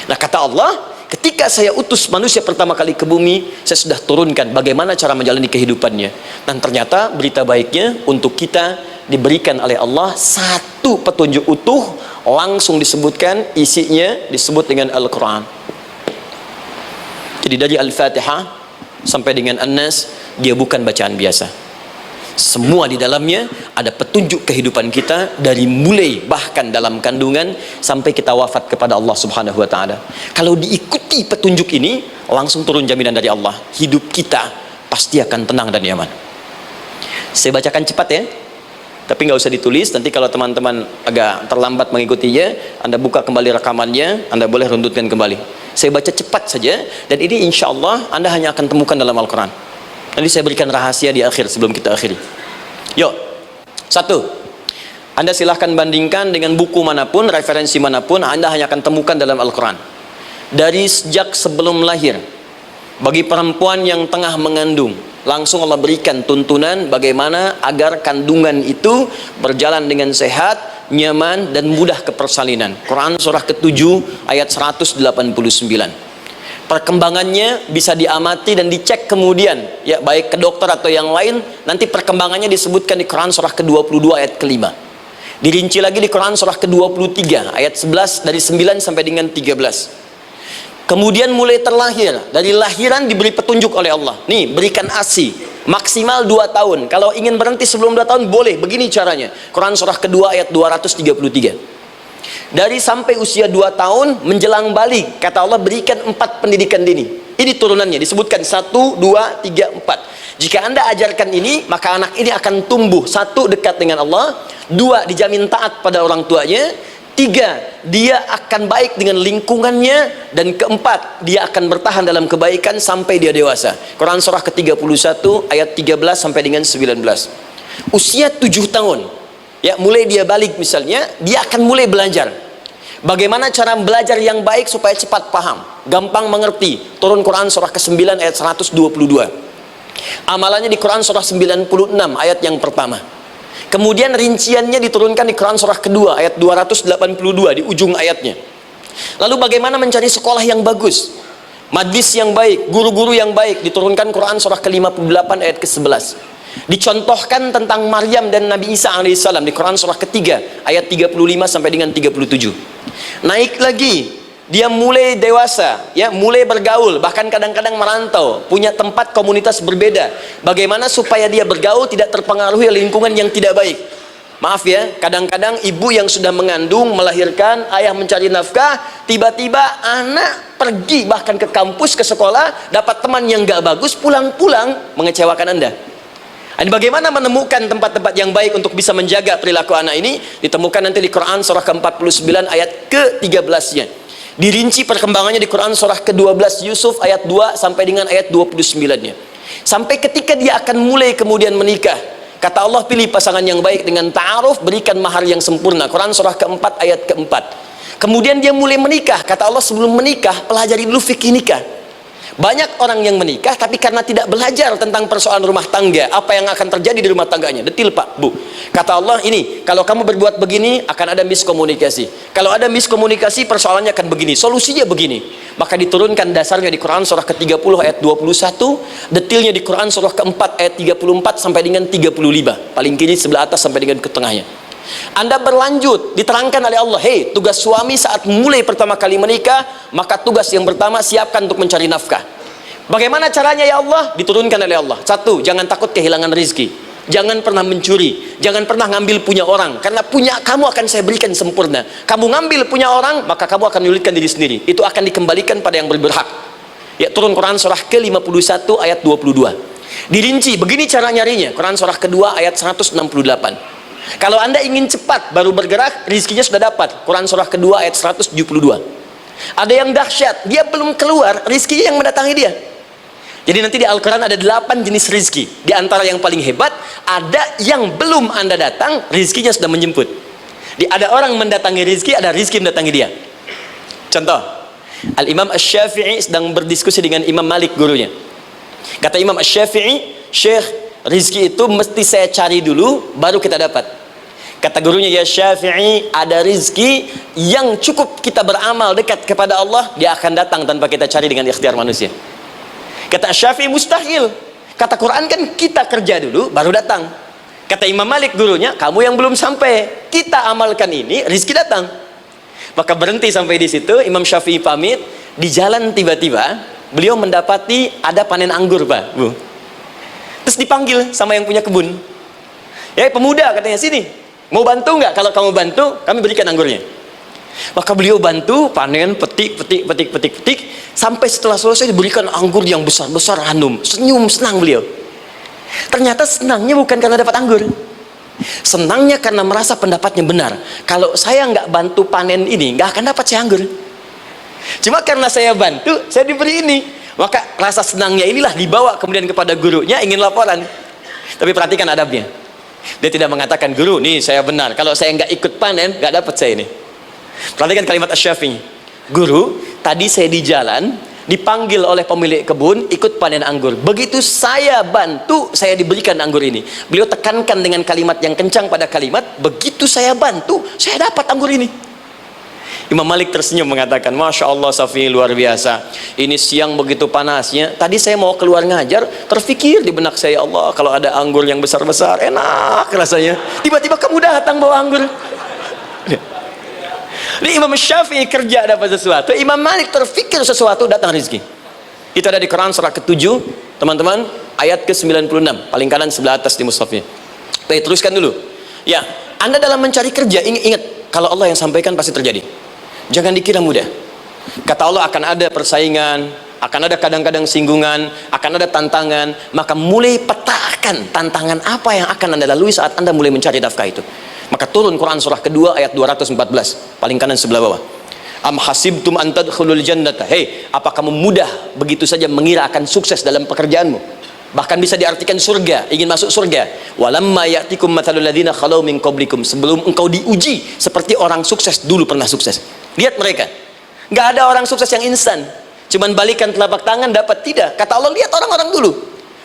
Nah, kata Allah, ketika saya utus manusia pertama kali ke bumi, saya sudah turunkan bagaimana cara menjalani kehidupannya. Dan ternyata berita baiknya untuk kita diberikan oleh Allah satu petunjuk utuh, langsung disebutkan, isinya disebut dengan Al-Quran. Jadi dari Al-Fatihah sampai dengan An-Nas, dia bukan bacaan biasa. Semua di dalamnya ada petunjuk kehidupan kita, dari mulai bahkan dalam kandungan sampai kita wafat kepada Allah Subhanahu wa Ta'ala. Kalau diikuti petunjuk ini, langsung turun jaminan dari Allah, hidup kita pasti akan tenang dan nyaman. Saya bacakan cepat ya, tapi nggak usah ditulis. Nanti kalau teman-teman agak terlambat mengikutinya, Anda buka kembali rekamannya, Anda boleh runtutkan kembali. Saya baca cepat saja, dan ini insya Allah Anda hanya akan temukan dalam Al-Quran. Nanti saya berikan rahasia di akhir sebelum kita akhiri. Yuk, satu, Anda silahkan bandingkan dengan buku manapun, referensi manapun, Anda hanya akan temukan dalam Al-Quran. Dari sejak sebelum lahir, bagi perempuan yang tengah mengandung, langsung Allah berikan tuntunan bagaimana agar kandungan itu berjalan dengan sehat, nyaman, dan mudah ke persalinan. Quran surah ke-7 ayat 189. Perkembangannya bisa diamati dan dicek kemudian, ya, baik ke dokter atau yang lain. Nanti perkembangannya disebutkan di Quran surah ke-22 ayat ke-5. Dirinci lagi di Quran surah ke-23 ayat 11, dari 9 sampai dengan 13. Kemudian mulai terlahir, dari lahiran diberi petunjuk oleh Allah. Nih, berikan ASI maksimal 2 tahun. Kalau ingin berhenti sebelum 2 tahun boleh, begini caranya. Quran surah kedua ayat 233. Dari sampai usia 2 tahun menjelang balik, kata Allah berikan 4 pendidikan dini. Ini turunannya disebutkan 1, 2, 3, 4. Jika Anda ajarkan ini, maka anak ini akan tumbuh. 1, dekat dengan Allah. 2, dijamin taat pada orang tuanya. 3, dia akan baik dengan lingkungannya. Dan 4, dia akan bertahan dalam kebaikan sampai dia dewasa. Quran surah ke-31 ayat 13 sampai dengan 19. Usia 7 tahun, ya, mulai dia balik misalnya, dia akan mulai belajar bagaimana cara belajar yang baik supaya cepat paham, gampang mengerti. Turun Quran surah ke-9 ayat 122. Amalannya di Quran surah 96 ayat yang pertama. Kemudian rinciannya diturunkan di Quran surah kedua ayat 282 di ujung ayatnya. Lalu bagaimana mencari sekolah yang bagus, majlis yang baik, guru-guru yang baik, diturunkan Quran surah ke-58 ayat ke-11. Dicontohkan tentang Maryam dan Nabi Isa alaihissalam di Quran surah ketiga ayat 35 sampai dengan 37. Naik lagi, dia mulai dewasa, ya, mulai bergaul, bahkan kadang-kadang merantau, punya tempat komunitas berbeda. Bagaimana supaya dia bergaul tidak terpengaruhi lingkungan yang tidak baik. Maaf ya, kadang-kadang ibu yang sudah mengandung, melahirkan, ayah mencari nafkah, tiba-tiba anak pergi bahkan ke kampus, ke sekolah, dapat teman yang gak bagus, pulang-pulang mengecewakan Anda. Dan bagaimana menemukan tempat-tempat yang baik untuk bisa menjaga perilaku anak ini? Ditemukan nanti di Quran surah ke-49 ayat ke-13-nya. Dirinci perkembangannya di Quran surah ke-12 Yusuf ayat 2 sampai dengan ayat 29-nya. Sampai ketika dia akan mulai kemudian menikah, kata Allah, pilih pasangan yang baik dengan ta'aruf, berikan mahar yang sempurna. Quran surah ke-4 ayat ke-4. Kemudian dia mulai menikah, kata Allah sebelum menikah pelajari dulu fikih nikah. Banyak orang yang menikah tapi karena tidak belajar tentang persoalan rumah tangga, apa yang akan terjadi di rumah tangganya. Detil Pak, Bu. Kata Allah ini, kalau kamu berbuat begini akan ada miskomunikasi. Kalau ada miskomunikasi persoalannya akan begini, solusinya begini. Maka diturunkan dasarnya di Quran surah ke-30 ayat 21, detilnya di Quran surah ke-4 ayat 34 sampai dengan 35. Paling kiri sebelah atas sampai dengan ke tengahnya. Anda berlanjut, diterangkan oleh Allah, hei, tugas suami saat mulai pertama kali menikah, maka tugas yang pertama siapkan untuk mencari nafkah. Bagaimana caranya ya Allah? Diturunkan oleh Allah. Satu, jangan takut kehilangan rizki. Jangan pernah mencuri, jangan pernah ngambil punya orang, karena punya kamu akan saya berikan sempurna. Kamu ngambil punya orang, maka kamu akan menyulitkan diri sendiri. Itu akan dikembalikan pada yang berhak. Ya, turun Quran surah ke-51 ayat 22. Dirinci, begini cara nyarinya. Quran surah kedua ayat 168. Kalau Anda ingin cepat baru bergerak, rizkinya sudah dapat. Quran surah kedua ayat 172. Ada yang dahsyat, dia belum keluar, rizkinya yang mendatangi dia. Jadi nanti di Al-Quran ada 8 jenis rizki. Di antara yang paling hebat, ada yang belum Anda datang, rizkinya sudah menjemput. Ada orang mendatangi rizki, ada rizki mendatangi dia. Contoh, Al-Imam Asy-Syafi'i sedang berdiskusi dengan Imam Malik, gurunya. Kata Imam Asy-Syafi'i, Syekh, rizki itu mesti saya cari dulu baru kita dapat. Kata gurunya, ya Syafi'i, ada rizki yang cukup kita beramal dekat kepada Allah, dia akan datang tanpa kita cari dengan ikhtiar manusia. Kata Syafi'i, mustahil. Kata Quran kan kita kerja dulu baru datang. Kata Imam Malik, gurunya, kamu yang belum sampai, kita amalkan ini, rizki datang. Maka berhenti sampai di situ. Imam Syafi'i pamit. Di jalan tiba-tiba beliau mendapati ada panen anggur, Pak, Bu. Terus dipanggil sama yang punya kebun. Ya, pemuda, katanya, sini, mau bantu nggak? Kalau kamu bantu, kami berikan anggurnya. Maka beliau bantu, panen, petik, sampai setelah selesai diberikan anggur yang besar-besar, hanum. Senyum, senang beliau. Ternyata senangnya bukan karena dapat anggur. Senangnya karena merasa pendapatnya benar. Kalau saya nggak bantu panen ini, nggak akan dapat saya anggur. Cuma karena saya bantu, saya diberi ini. Maka rasa senangnya inilah dibawa kemudian kepada gurunya, ingin laporan. Tapi perhatikan adabnya. Dia tidak mengatakan, guru, nih saya benar, kalau saya nggak ikut panen, nggak dapat saya ini. Perhatikan kalimat Asy-Syafi'i. Guru, tadi saya di jalan, dipanggil oleh pemilik kebun, ikut panen anggur. Begitu saya bantu, saya diberikan anggur ini. Beliau tekankan dengan kalimat yang kencang pada kalimat, begitu saya bantu, saya dapat anggur ini. Imam Malik tersenyum mengatakan, Masya Allah Syafi'i, luar biasa. Ini siang begitu panasnya, tadi saya mau keluar ngajar, terfikir di benak saya, Allah, kalau ada anggur yang besar-besar, enak rasanya. Tiba-tiba kamu datang bawa anggur. Jadi Imam Syafi'i kerja dapat sesuatu, Imam Malik terfikir sesuatu, datang rezeki. Itu ada di Quran surah ke-7, teman-teman, ayat ke-96, paling kanan sebelah atas di mushafnya. Baik, teruskan dulu. Ya, Anda dalam mencari kerja, ingat, kalau Allah yang sampaikan pasti terjadi. Jangan dikira mudah. Kata Allah, akan ada persaingan, akan ada kadang-kadang singgungan, akan ada tantangan. Maka mulai petakan tantangan apa yang akan Anda lalui saat Anda mulai mencari nafkah itu. Maka turun Quran surah kedua ayat 214, paling kanan sebelah bawah. Am hasibtum an tadkhulul jannata. Hei, apa kamu mudah begitu saja mengira akan sukses dalam pekerjaanmu? Bahkan bisa diartikan surga, ingin masuk surga. Walamma ya'tikum mathalul ladzina khalau min qablikum. Sebelum engkau diuji seperti orang sukses dulu pernah sukses. Lihat mereka. Nggak ada orang sukses yang instan. Cuman balikan telapak tangan dapat, tidak. Kata Allah, lihat orang-orang dulu.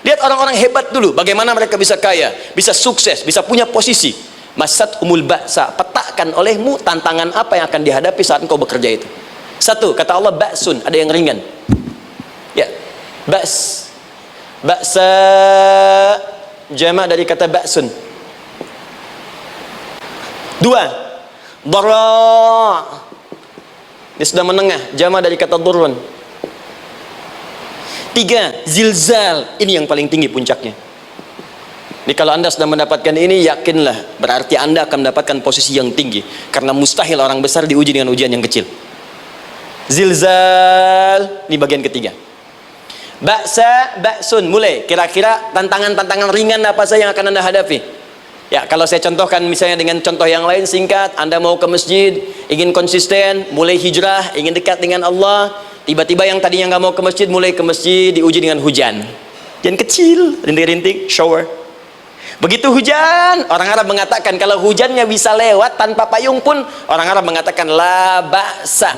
Lihat orang-orang hebat dulu. Bagaimana mereka bisa kaya, bisa sukses, bisa punya posisi. Masat umul ba'sa. Petakan olehmu tantangan apa yang akan dihadapi saat engkau bekerja itu. Satu, kata Allah, ba'sun. Ada yang ringan. Ya, ba's. Ba'sa jama' dari kata ba'sun. Dua, dara'. Dia sudah menengah, jama' dari kata durun. Tiga, zilzal. Ini yang paling tinggi puncaknya. Jadi kalau Anda sudah mendapatkan ini, yakinlah, berarti Anda akan mendapatkan posisi yang tinggi. Karena mustahil orang besar diuji dengan ujian yang kecil. Zilzal, ini bagian ketiga. Ba'sa, ba'sun, mulai. Kira-kira tantangan-tantangan ringan apa saja yang akan Anda hadapi? Ya, kalau saya contohkan misalnya dengan contoh yang lain singkat, Anda mau ke masjid, ingin konsisten, mulai hijrah, ingin dekat dengan Allah, tiba-tiba yang tadinya nggak mau ke masjid, mulai ke masjid, diuji dengan hujan. Hujan kecil, rintik-rintik, shower. Begitu hujan, orang Arab mengatakan kalau hujannya bisa lewat tanpa payung pun, orang Arab mengatakan la ba'sa.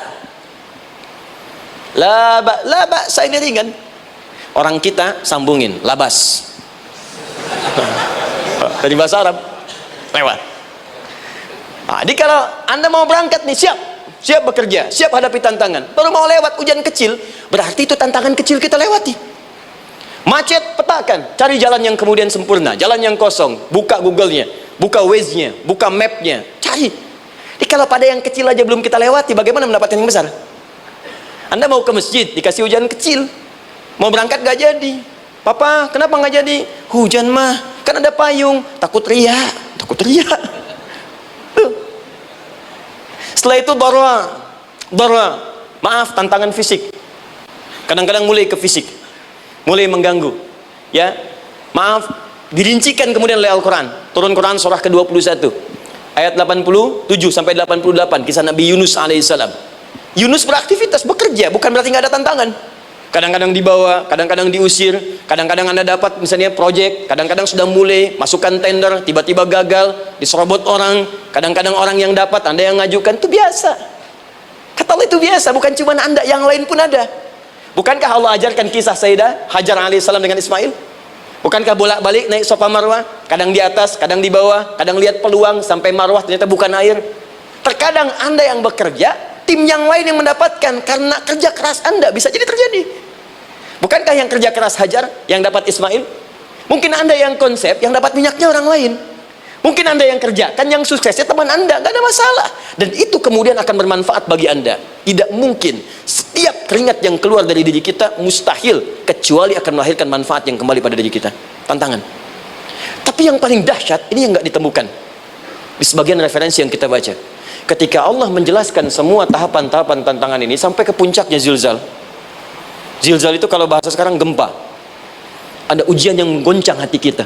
Laba, saya ini ringan. Orang kita sambungin, labas. Dari bahasa Arab, lewat. Jadi kalau Anda mau berangkat nih, siap bekerja, siap hadapi tantangan. Baru mau lewat hujan kecil, berarti itu tantangan kecil kita lewati. Macet, petakan, cari jalan yang kemudian sempurna, jalan yang kosong, buka Google-nya, buka Waze-nya, buka map-nya, cari. Jadi kalau pada yang kecil aja belum kita lewati, bagaimana mendapatkan yang besar? Anda mau ke masjid, dikasih hujan kecil, mau berangkat gak jadi. Papa, kenapa gak jadi? Hujan mah, kan ada payung. Takut riak. Setelah itu darwa, maaf, tantangan fisik. Kadang-kadang mulai ke fisik, mulai mengganggu, ya. Maaf, dirincikan kemudian oleh Al-Quran. Turun Quran surah ke-21 ayat 87 sampai 88, kisah Nabi Yunus alaihissalam. Yunus beraktivitas, bekerja, bukan berarti nggak ada tantangan. Kadang-kadang dibawa, kadang-kadang diusir, kadang-kadang Anda dapat misalnya proyek, kadang-kadang sudah mulai masukkan tender, tiba-tiba gagal, diserobot orang, kadang-kadang orang yang dapat, Anda yang ngajukan, itu biasa. Kata Allah itu biasa, bukan cuma Anda, yang lain pun ada. Bukankah Allah ajarkan kisah Sayyidah Hajar alaihissalam dengan Ismail? Bukankah bolak-balik naik Safa Marwah, kadang di atas, kadang di bawah, kadang lihat peluang sampai Marwah ternyata bukan air. Terkadang Anda yang bekerja, tim yang lain yang mendapatkan karena kerja keras Anda, bisa jadi terjadi. Bukankah yang kerja keras Hajar yang dapat Ismail? Mungkin Anda yang konsep, yang dapat minyaknya orang lain. Mungkin Anda yang kerjakan, yang suksesnya teman Anda, gak ada masalah. Dan itu kemudian akan bermanfaat bagi Anda. Tidak mungkin setiap keringat yang keluar dari diri kita mustahil, kecuali akan melahirkan manfaat yang kembali pada diri kita. Tantangan. Tapi yang paling dahsyat, ini yang gak ditemukan di sebagian referensi yang kita baca. Ketika Allah menjelaskan semua tahapan-tahapan tantangan ini sampai ke puncaknya zilzal. Zilzal itu kalau bahasa sekarang gempa. Ada ujian yang menggoncang hati kita.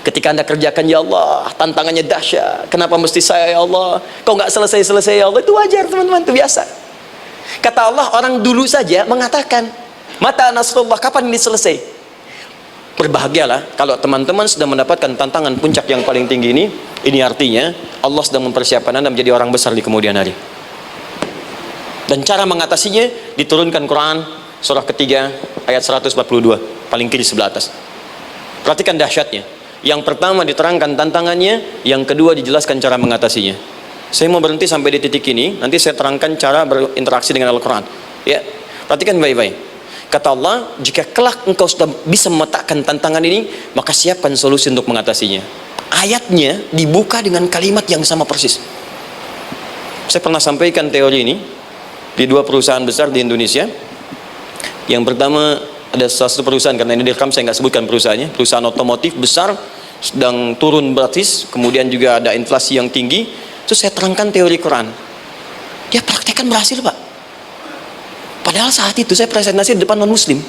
Ketika Anda kerjakan, ya Allah, tantangannya dahsyat. Kenapa mesti saya, ya Allah? Kau nggak selesai-selesai, ya Allah. Itu wajar, teman-teman, itu biasa. Kata Allah, orang dulu saja mengatakan, mata nasrullah, kapan ini selesai? Berbahagialah kalau teman-teman sudah mendapatkan tantangan puncak yang paling tinggi ini. Ini artinya Allah sedang mempersiapkan Anda menjadi orang besar di kemudian hari. Dan cara mengatasinya diturunkan Quran surah ketiga ayat 142, paling kiri sebelah atas. Perhatikan dahsyatnya. Yang pertama diterangkan tantangannya, yang kedua dijelaskan cara mengatasinya. Saya mau berhenti sampai di titik ini, nanti saya terangkan cara berinteraksi dengan Al-Quran. Ya, perhatikan baik-baik. Kata Allah, jika kelak engkau sudah bisa memetakan tantangan ini, maka siapkan solusi untuk mengatasinya. Ayatnya dibuka dengan kalimat yang sama persis. Saya pernah sampaikan teori ini di dua perusahaan besar di Indonesia. Yang pertama, ada satu perusahaan, karena ini direkam saya nggak sebutkan perusahaannya, perusahaan otomotif besar, sedang turun gratis, kemudian juga ada inflasi yang tinggi. Terus saya terangkan teori Quran. Dia praktekkan berhasil, Pak. Padahal saat itu saya presentasi di depan non-muslim.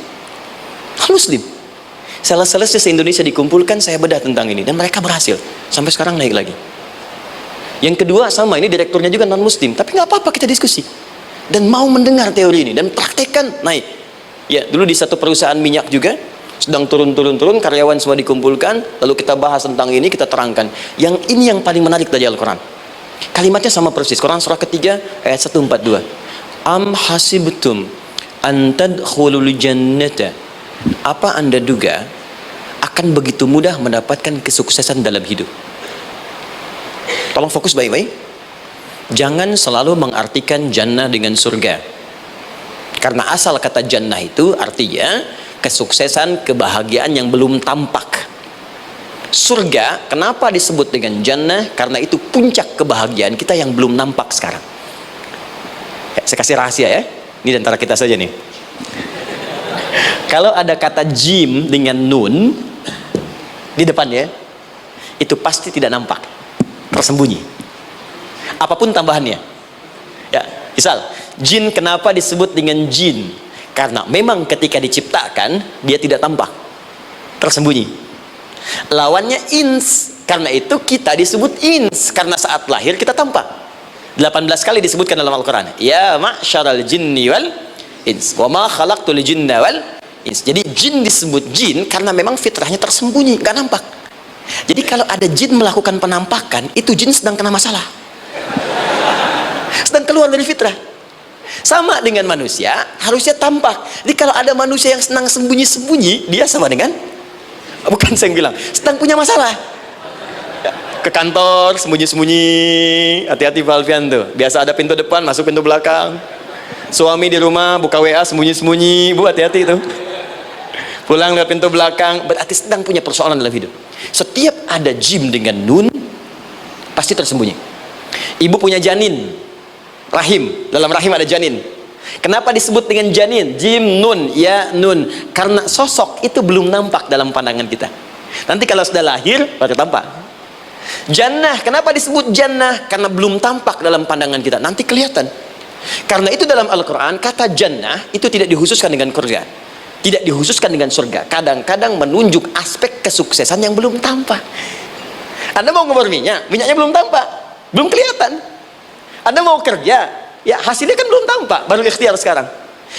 Non-muslim. Sales-sales se-Indonesia dikumpulkan, saya bedah tentang ini, dan mereka berhasil. Sampai sekarang naik lagi. Yang kedua sama, ini direkturnya juga non-muslim, tapi nggak apa-apa, kita diskusi. Dan mau mendengar teori ini, dan praktekkan, naik. Ya, dulu di satu perusahaan minyak juga, sedang turun, karyawan semua dikumpulkan, lalu kita bahas tentang ini, kita terangkan. Yang ini yang paling menarik dari Al-Quran. Kalimatnya sama persis, Quran surah ketiga ayat 142. Am hasibtum an tadkhulul jannata. Apa Anda duga akan begitu mudah mendapatkan kesuksesan dalam hidup? Tolong fokus baik-baik. Jangan selalu mengartikan jannah dengan surga. Karena asal kata jannah itu artinya kesuksesan, kebahagiaan yang belum tampak. Surga, kenapa disebut dengan jannah? Karena itu puncak kebahagiaan kita yang belum nampak sekarang. Ya, saya kasih rahasia ya. Ini antara kita saja nih. Kalau ada kata jim dengan nun di depannya, itu pasti tidak nampak, tersembunyi. Apapun tambahannya. Ya, misal, jin kenapa disebut dengan jin? Karena memang ketika diciptakan dia tidak tampak, tersembunyi. Lawannya ins, karena itu kita disebut ins, karena saat lahir kita tampak. 18 kali disebutkan dalam Al-Quran. Ya ma'syaral jinni wal ins, wa ma khalaqtul jinna wal ins. Jadi jin disebut jin karena memang fitrahnya tersembunyi, nggak nampak. Jadi kalau ada jin melakukan penampakan, itu jin sedang kena masalah, sedang keluar dari fitrah. Sama dengan manusia, harusnya tampak. Jadi kalau ada manusia yang senang sembunyi-sembunyi, dia sama dengan, bukan saya yang bilang, sedang punya masalah. Ke kantor sembunyi-sembunyi, hati-hati Pak Alfian tuh. Biasa ada pintu depan, masuk pintu belakang. Suami di rumah buka WA sembunyi-sembunyi, Bu, hati-hati itu. Pulang lewat pintu belakang, berarti sedang punya persoalan dalam hidup. Setiap ada jim dengan nun, pasti tersembunyi. Ibu punya janin, rahim, dalam rahim ada janin. Kenapa disebut dengan janin? Jim, nun, ya, nun. Karena sosok itu belum nampak dalam pandangan kita. Nanti kalau sudah lahir, baru tampak. Jannah, kenapa disebut jannah? Karena belum tampak dalam pandangan kita. Nanti kelihatan. Karena itu dalam Al-Quran, kata jannah itu tidak dikhususkan dengan surga, tidak dikhususkan dengan surga. Kadang-kadang menunjuk aspek kesuksesan yang belum tampak. Anda mau ngubur minyak, minyaknya belum tampak, belum kelihatan. Anda mau kerja, ya hasilnya kan belum tampak, baru ikhtiar sekarang.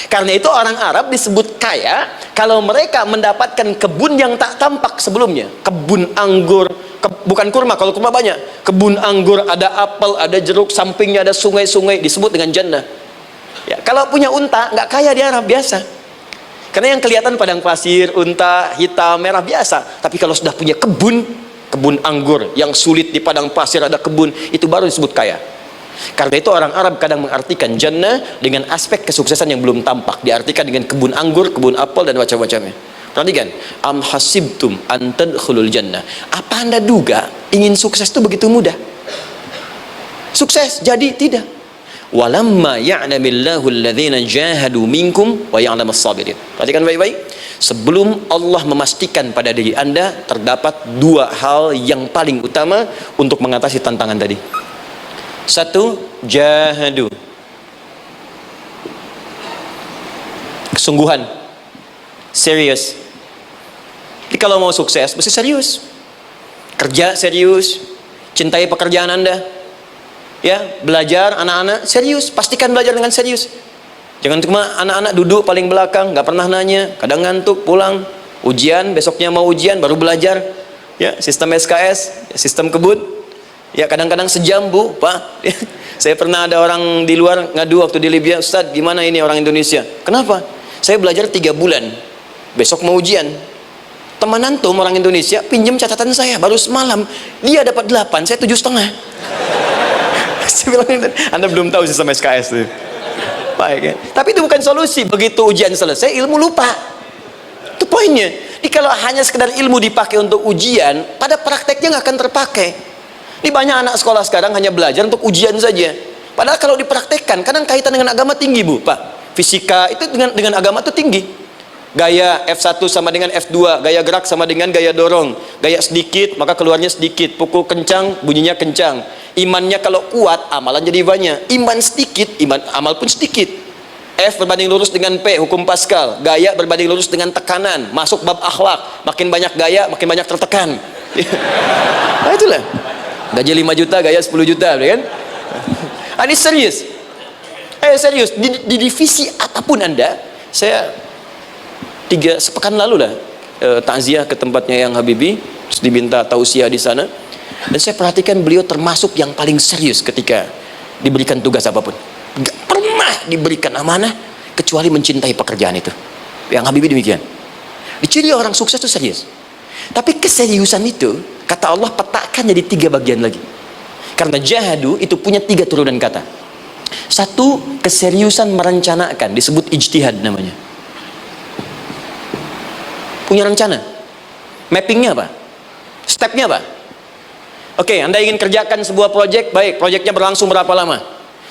Karena itu orang Arab disebut kaya kalau mereka mendapatkan kebun yang tak tampak sebelumnya. Kebun anggur, bukan kurma, kalau kurma banyak. Kebun anggur, ada apel, ada jeruk, sampingnya ada sungai-sungai, disebut dengan jannah. Ya, kalau punya unta, nggak kaya di Arab, biasa. Karena yang kelihatan padang pasir, unta, hitam, merah, biasa. Tapi kalau sudah punya kebun anggur yang sulit di padang pasir ada kebun, itu baru disebut kaya. Karena itu orang Arab kadang mengartikan jannah dengan aspek kesuksesan yang belum tampak, diartikan dengan kebun anggur, kebun apel, dan macam-macamnya. Perhatikan, am hasibtum an tadkhulul jannah. Apa Anda duga ingin sukses itu begitu mudah? Sukses jadi tidak. Walamma ya'lamillahu alladhina jahadu minkum wa ya'lamas sabirin. Perhatikan baik-baik. Sebelum Allah memastikan pada diri Anda terdapat dua hal yang paling utama untuk mengatasi tantangan tadi. Satu, jahadu, kesungguhan, serius. Jadi kalau mau sukses mesti serius, kerja serius, cintai pekerjaan Anda, ya, belajar anak-anak serius, pastikan belajar dengan serius. Jangan cuma anak-anak duduk paling belakang, nggak pernah nanya, kadang ngantuk, pulang, ujian, besoknya mau ujian baru belajar, ya, sistem SKS, sistem kebut. Ya, kadang-kadang sejam, Bu, Pak. Saya pernah ada orang di luar ngadu waktu di Libya, Ustadz, gimana ini orang Indonesia? Kenapa? Saya belajar 3 bulan, besok mau ujian. Teman antum orang Indonesia pinjam catatan saya baru semalam, dia dapat 8, saya 7,5. Saya bilang, Anda belum tahu sistem SKS tuh. Baik, ya? Tapi itu bukan solusi. Begitu ujian selesai, ilmu lupa. Itu poinnya. Jadi kalau hanya sekedar ilmu dipakai untuk ujian, pada prakteknya nggak akan terpakai. Ini banyak anak sekolah sekarang hanya belajar untuk ujian saja. Padahal kalau dipraktekkan, kadang kaitan dengan agama tinggi, Bu, Pak. Fisika itu dengan agama itu tinggi. Gaya F1 sama dengan F2, gaya gerak sama dengan gaya dorong. Gaya sedikit, maka keluarnya sedikit. Pukul kencang, bunyinya kencang. Imannya kalau kuat, amalan jadi banyak. Iman sedikit, amal pun sedikit. F berbanding lurus dengan P, hukum Pascal. Gaya berbanding lurus dengan tekanan. Masuk bab akhlak. Makin banyak gaya, makin banyak tertekan. Nah, itulah. Gaji 5 juta, gaya 10 juta, kan? Ini serius. Serius. Di divisi apapun Anda, saya 3 sepekan lalu lah takziah ke tempatnya yang Habibie, terus diminta tausiah di sana, dan saya perhatikan beliau termasuk yang paling serius ketika diberikan tugas apapun. Gak pernah diberikan amanah kecuali mencintai pekerjaan itu. Yang Habibie demikian. Ciri orang sukses itu serius. Tapi keseriusan itu, kata Allah, petakan jadi 3 bagian lagi. Karena jahadu itu punya 3 turunan kata. Satu, keseriusan merencanakan, disebut ijtihad namanya. Punya rencana. Mappingnya apa? Stepnya apa? Oke, Anda ingin kerjakan sebuah proyek, baik, proyeknya berlangsung berapa lama?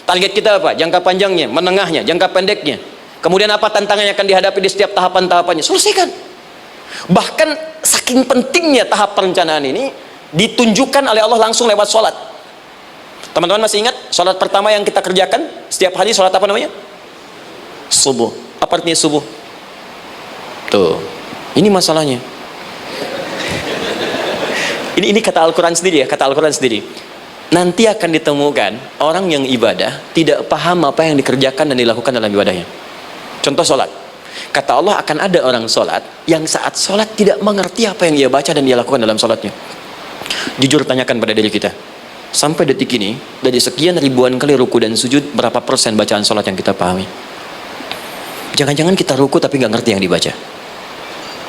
Target kita apa? Jangka panjangnya, menengahnya, jangka pendeknya. Kemudian apa tantangan yang akan dihadapi di setiap tahapan-tahapannya? Selesaikan. Bahkan saking pentingnya tahap perencanaan ini ditunjukkan oleh Allah langsung lewat sholat. Teman-teman masih ingat sholat pertama yang kita kerjakan setiap hari, sholat apa namanya? Subuh. Apa artinya subuh? Tuh, ini masalahnya. Ini kata Al-Quran sendiri, ya, kata Al-Quran sendiri. Nanti akan ditemukan orang yang ibadah tidak paham apa yang dikerjakan dan dilakukan dalam ibadahnya. Contoh sholat. Kata Allah, akan ada orang sholat yang saat sholat tidak mengerti apa yang ia baca dan dia lakukan dalam sholatnya. Jujur tanyakan pada diri kita, Sampai detik ini, dari sekian ribuan kali ruku dan sujud, berapa persen bacaan sholat yang kita pahami? Jangan-jangan kita ruku tapi nggak ngerti yang dibaca.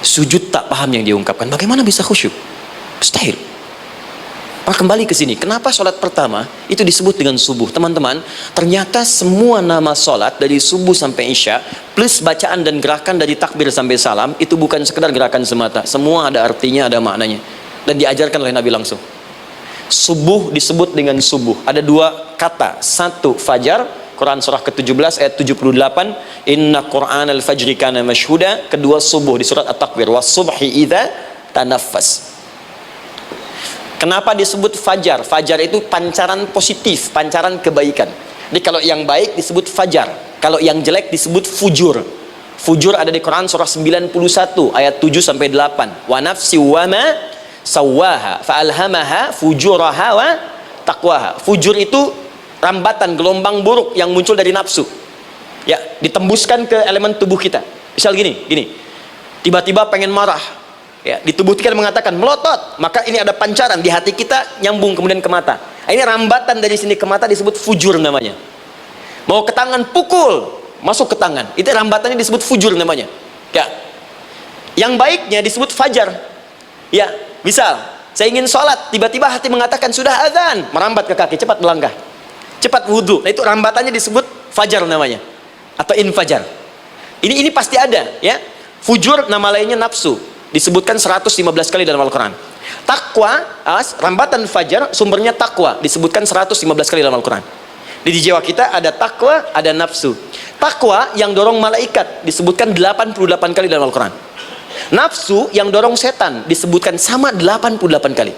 Sujud tak paham yang diungkapkan. Bagaimana bisa khusyuk? Mustahil. Kembali ke sini. Kenapa sholat pertama itu disebut dengan subuh? Teman-teman, ternyata semua nama sholat dari subuh sampai isya, plus bacaan dan gerakan dari takbir sampai salam, itu bukan sekedar gerakan semata. Semua ada artinya, ada maknanya. Dan diajarkan oleh Nabi langsung. Subuh disebut dengan subuh. Ada dua kata. Satu, fajar. Quran surah ke-17 ayat 78. Inna Qur'an al-fajri kana mashhuda. Kedua, subuh di surat At-Takwir. Was-subhi idza tanaffas. Kenapa disebut fajar? Fajar itu pancaran positif, pancaran kebaikan. Jadi kalau yang baik disebut fajar. Kalau yang jelek disebut fujur. Fujur ada di Quran surah 91 ayat 7 sampai 8. Wa nafsi wa ma sawaha fa'alhamaha fujuraha wa taqwaha. Fujur itu rambatan, gelombang buruk yang muncul dari nafsu. Ya, ditembuskan ke elemen tubuh kita. Misal gini. Tiba-tiba pengen marah. Ya, di tubuh kita mengatakan melotot, maka ini ada pancaran di hati kita nyambung kemudian ke mata. Ini rambatan dari sini ke mata disebut fujur namanya. Mau ke tangan pukul, masuk ke tangan. Itu rambatannya disebut fujur namanya. Ya. Yang baiknya disebut fajar. Ya, misal saya ingin sholat, tiba-tiba hati mengatakan sudah azan, merambat ke kaki, cepat melangkah, cepat wudhu. Nah itu rambatannya disebut fajar namanya, atau infajar. Ini pasti ada, ya. Fujur nama lainnya nafsu. Disebutkan 115 kali dalam Al-Quran. Takwa, rambatan fajar, sumbernya takwa. Disebutkan 115 kali dalam Al-Quran. Di jiwa kita ada takwa, ada nafsu. Takwa yang dorong malaikat disebutkan 88 kali dalam Al-Quran. Nafsu yang dorong setan disebutkan sama 88 kali.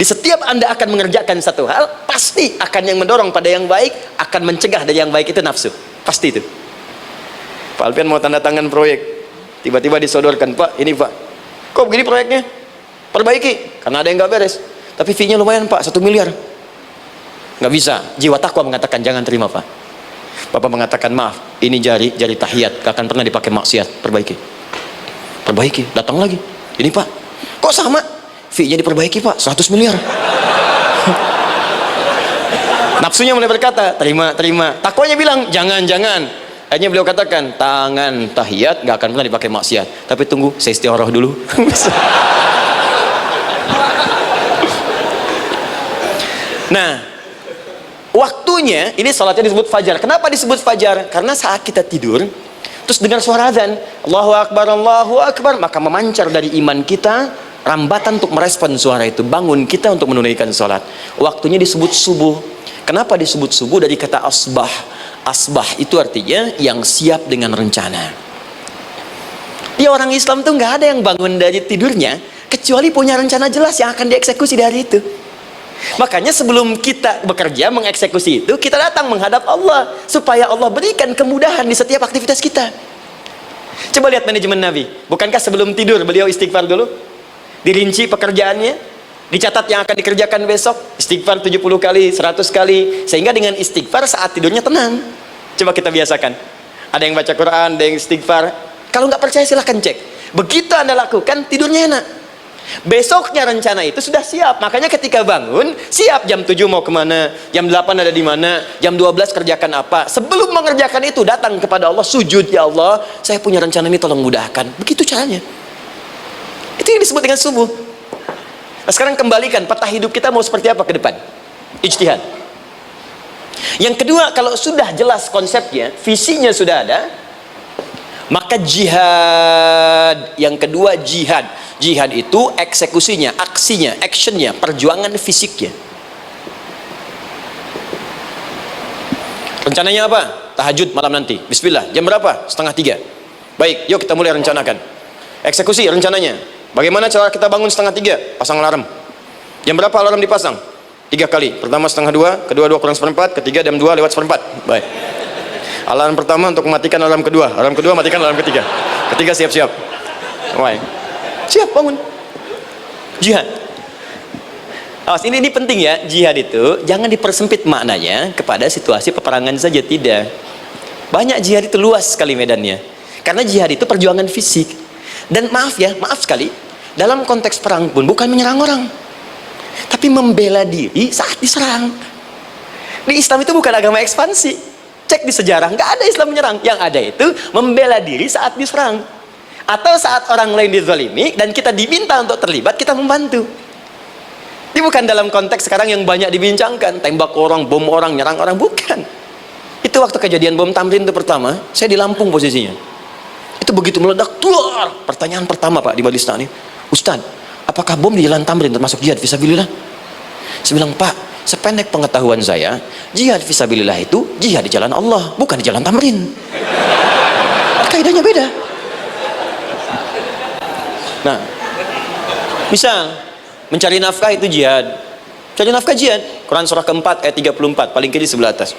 Di setiap Anda akan mengerjakan satu hal, pasti akan yang mendorong pada yang baik, akan mencegah dari yang baik itu nafsu. Pasti itu. Pak Alpian mau tanda tangan proyek. Tiba-tiba disodorkan, Pak, ini Pak, kok begini proyeknya? Perbaiki, karena ada yang nggak beres. Tapi fee-nya lumayan Pak, 1 miliar. Nggak bisa, jiwa takwa mengatakan jangan terima Pak. Bapak mengatakan maaf, ini jari tahiyat, gak akan pernah dipakai maksiat. Perbaiki, datang lagi. Ini Pak, kok sama? Fee-nya diperbaiki Pak, 100 miliar. Nafsunya mulai berkata, terima. Takwanya bilang, jangan. Akhirnya beliau katakan, tangan tahiyat gak akan pernah dipakai maksiat. Tapi tunggu, saya istiqoroh dulu. Nah, waktunya, ini salatnya disebut fajar. Kenapa disebut fajar? Karena saat kita tidur, terus dengar suara azan, Allahu Akbar, maka memancar dari iman kita, rambatan untuk merespon suara itu, bangun kita untuk menunaikan salat. Waktunya disebut subuh. Kenapa disebut subuh? Dari kata asbah. Asbah itu artinya yang siap dengan rencana. Ya, orang Islam tuh nggak ada yang bangun dari tidurnya kecuali punya rencana jelas yang akan dieksekusi di hari itu. Makanya sebelum kita bekerja mengeksekusi itu, kita datang menghadap Allah supaya Allah berikan kemudahan di setiap aktivitas kita. Coba lihat manajemen Nabi. Bukankah sebelum tidur beliau istighfar dulu? Dirinci pekerjaannya, dicatat yang akan dikerjakan besok, istighfar 70 kali, 100 kali, sehingga dengan istighfar saat tidurnya tenang. Coba kita biasakan. Ada yang baca Quran, ada yang istighfar. Kalau nggak percaya silahkan cek. Begitu Anda lakukan, tidurnya enak. Besoknya rencana itu sudah siap. Makanya ketika bangun, siap jam 7 mau kemana, jam 8 ada di mana, jam 12 kerjakan apa. Sebelum mengerjakan itu, datang kepada Allah, sujud, ya Allah, saya punya rencana ini, tolong mudahkan. Begitu caranya. Itu yang disebut dengan subuh. Nah, sekarang kembalikan peta hidup kita mau seperti apa ke depan. Ijtihad. Yang kedua, kalau sudah jelas konsepnya, visinya sudah ada, maka jihad. Yang kedua, jihad. Jihad itu eksekusinya, aksinya, actionnya, perjuangan fisiknya. Rencananya apa? Tahajud malam nanti. Bismillah. Jam berapa? 2:30. Baik, yuk kita mulai rencanakan. Eksekusi rencananya. Bagaimana cara kita bangun 2:30? Pasang alarm. Jam berapa alarm dipasang? 3 kali. Pertama 1:30, kedua 2 kurang 1/4, ketiga jam 2 lewat 1/4. Baik. Alarm pertama untuk mematikan alarm kedua matikan alarm ketiga. Ketiga siap-siap. Baik. Siap bangun. Jihad. Awas, ini penting ya. Jihad itu jangan dipersempit maknanya kepada situasi peperangan saja, tidak. Banyak jihad itu luas sekali medannya. Karena jihad itu perjuangan fisik. Dan maaf sekali, dalam konteks perang pun bukan menyerang orang. Tapi membela diri saat diserang. Di Islam itu bukan agama ekspansi. Cek di sejarah, nggak ada Islam menyerang. Yang ada itu membela diri saat diserang. Atau saat orang lain dizalimi dan kita diminta untuk terlibat, kita membantu. Ini bukan dalam konteks sekarang yang banyak dibincangkan, tembak orang, bom orang, nyerang orang, bukan. Itu waktu kejadian bom Tamrin itu pertama, saya di Lampung posisinya. Itu begitu meledak, tuar. Pertanyaan pertama Pak di Balista ini, Ustaz, apakah bom di Jalan Tamrin termasuk jihad fisabilillah? Saya bilang, Pak, sependek pengetahuan saya, jihad fisabilillah itu jihad di jalan Allah, bukan di Jalan Tamrin. Kaidahnya beda. Nah, misal mencari nafkah itu jihad. Cari nafkah jihad. Quran surah keempat ayat 34, paling kiri sebelah atas.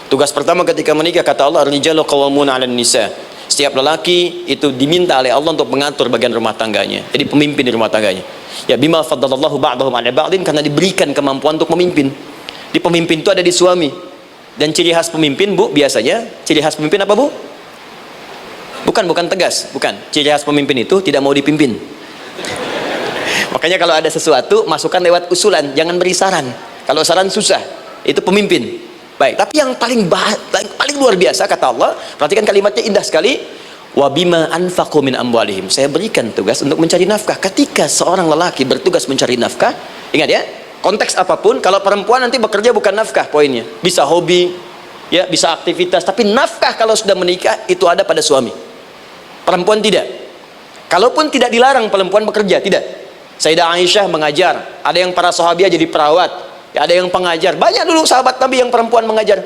Tugas pertama ketika menikah, kata Allah, ar-rijalu qawwamuna 'alan nisa. Setiap lelaki itu diminta oleh Allah untuk mengatur bagian rumah tangganya. Jadi pemimpin di rumah tangganya. Ya bima faddalallahu ba'dahum 'ala ba'din, karena diberikan kemampuan untuk memimpin. Di pemimpin itu ada di suami. Dan ciri khas pemimpin, Bu, biasanya ciri khas pemimpin apa, Bu? Bukan tegas, bukan. Ciri khas pemimpin itu tidak mau dipimpin. Makanya kalau ada sesuatu, masukkan lewat usulan, jangan beri saran. Kalau saran susah, itu pemimpin. Baik, tapi yang paling luar biasa kata Allah, perhatikan kalimatnya indah sekali. Wa bima anfaqu min amwalihim. Saya berikan tugas untuk mencari nafkah. Ketika seorang lelaki bertugas mencari nafkah, ingat ya, konteks apapun, kalau perempuan nanti bekerja bukan nafkah poinnya. Bisa hobi, ya, bisa aktivitas, tapi nafkah kalau sudah menikah itu ada pada suami. Perempuan tidak. Kalaupun tidak dilarang perempuan bekerja, tidak. Sayyidah Aisyah mengajar, ada yang para sahabiah jadi perawat, ya, ada yang pengajar. Banyak dulu sahabat Nabi yang perempuan mengajar.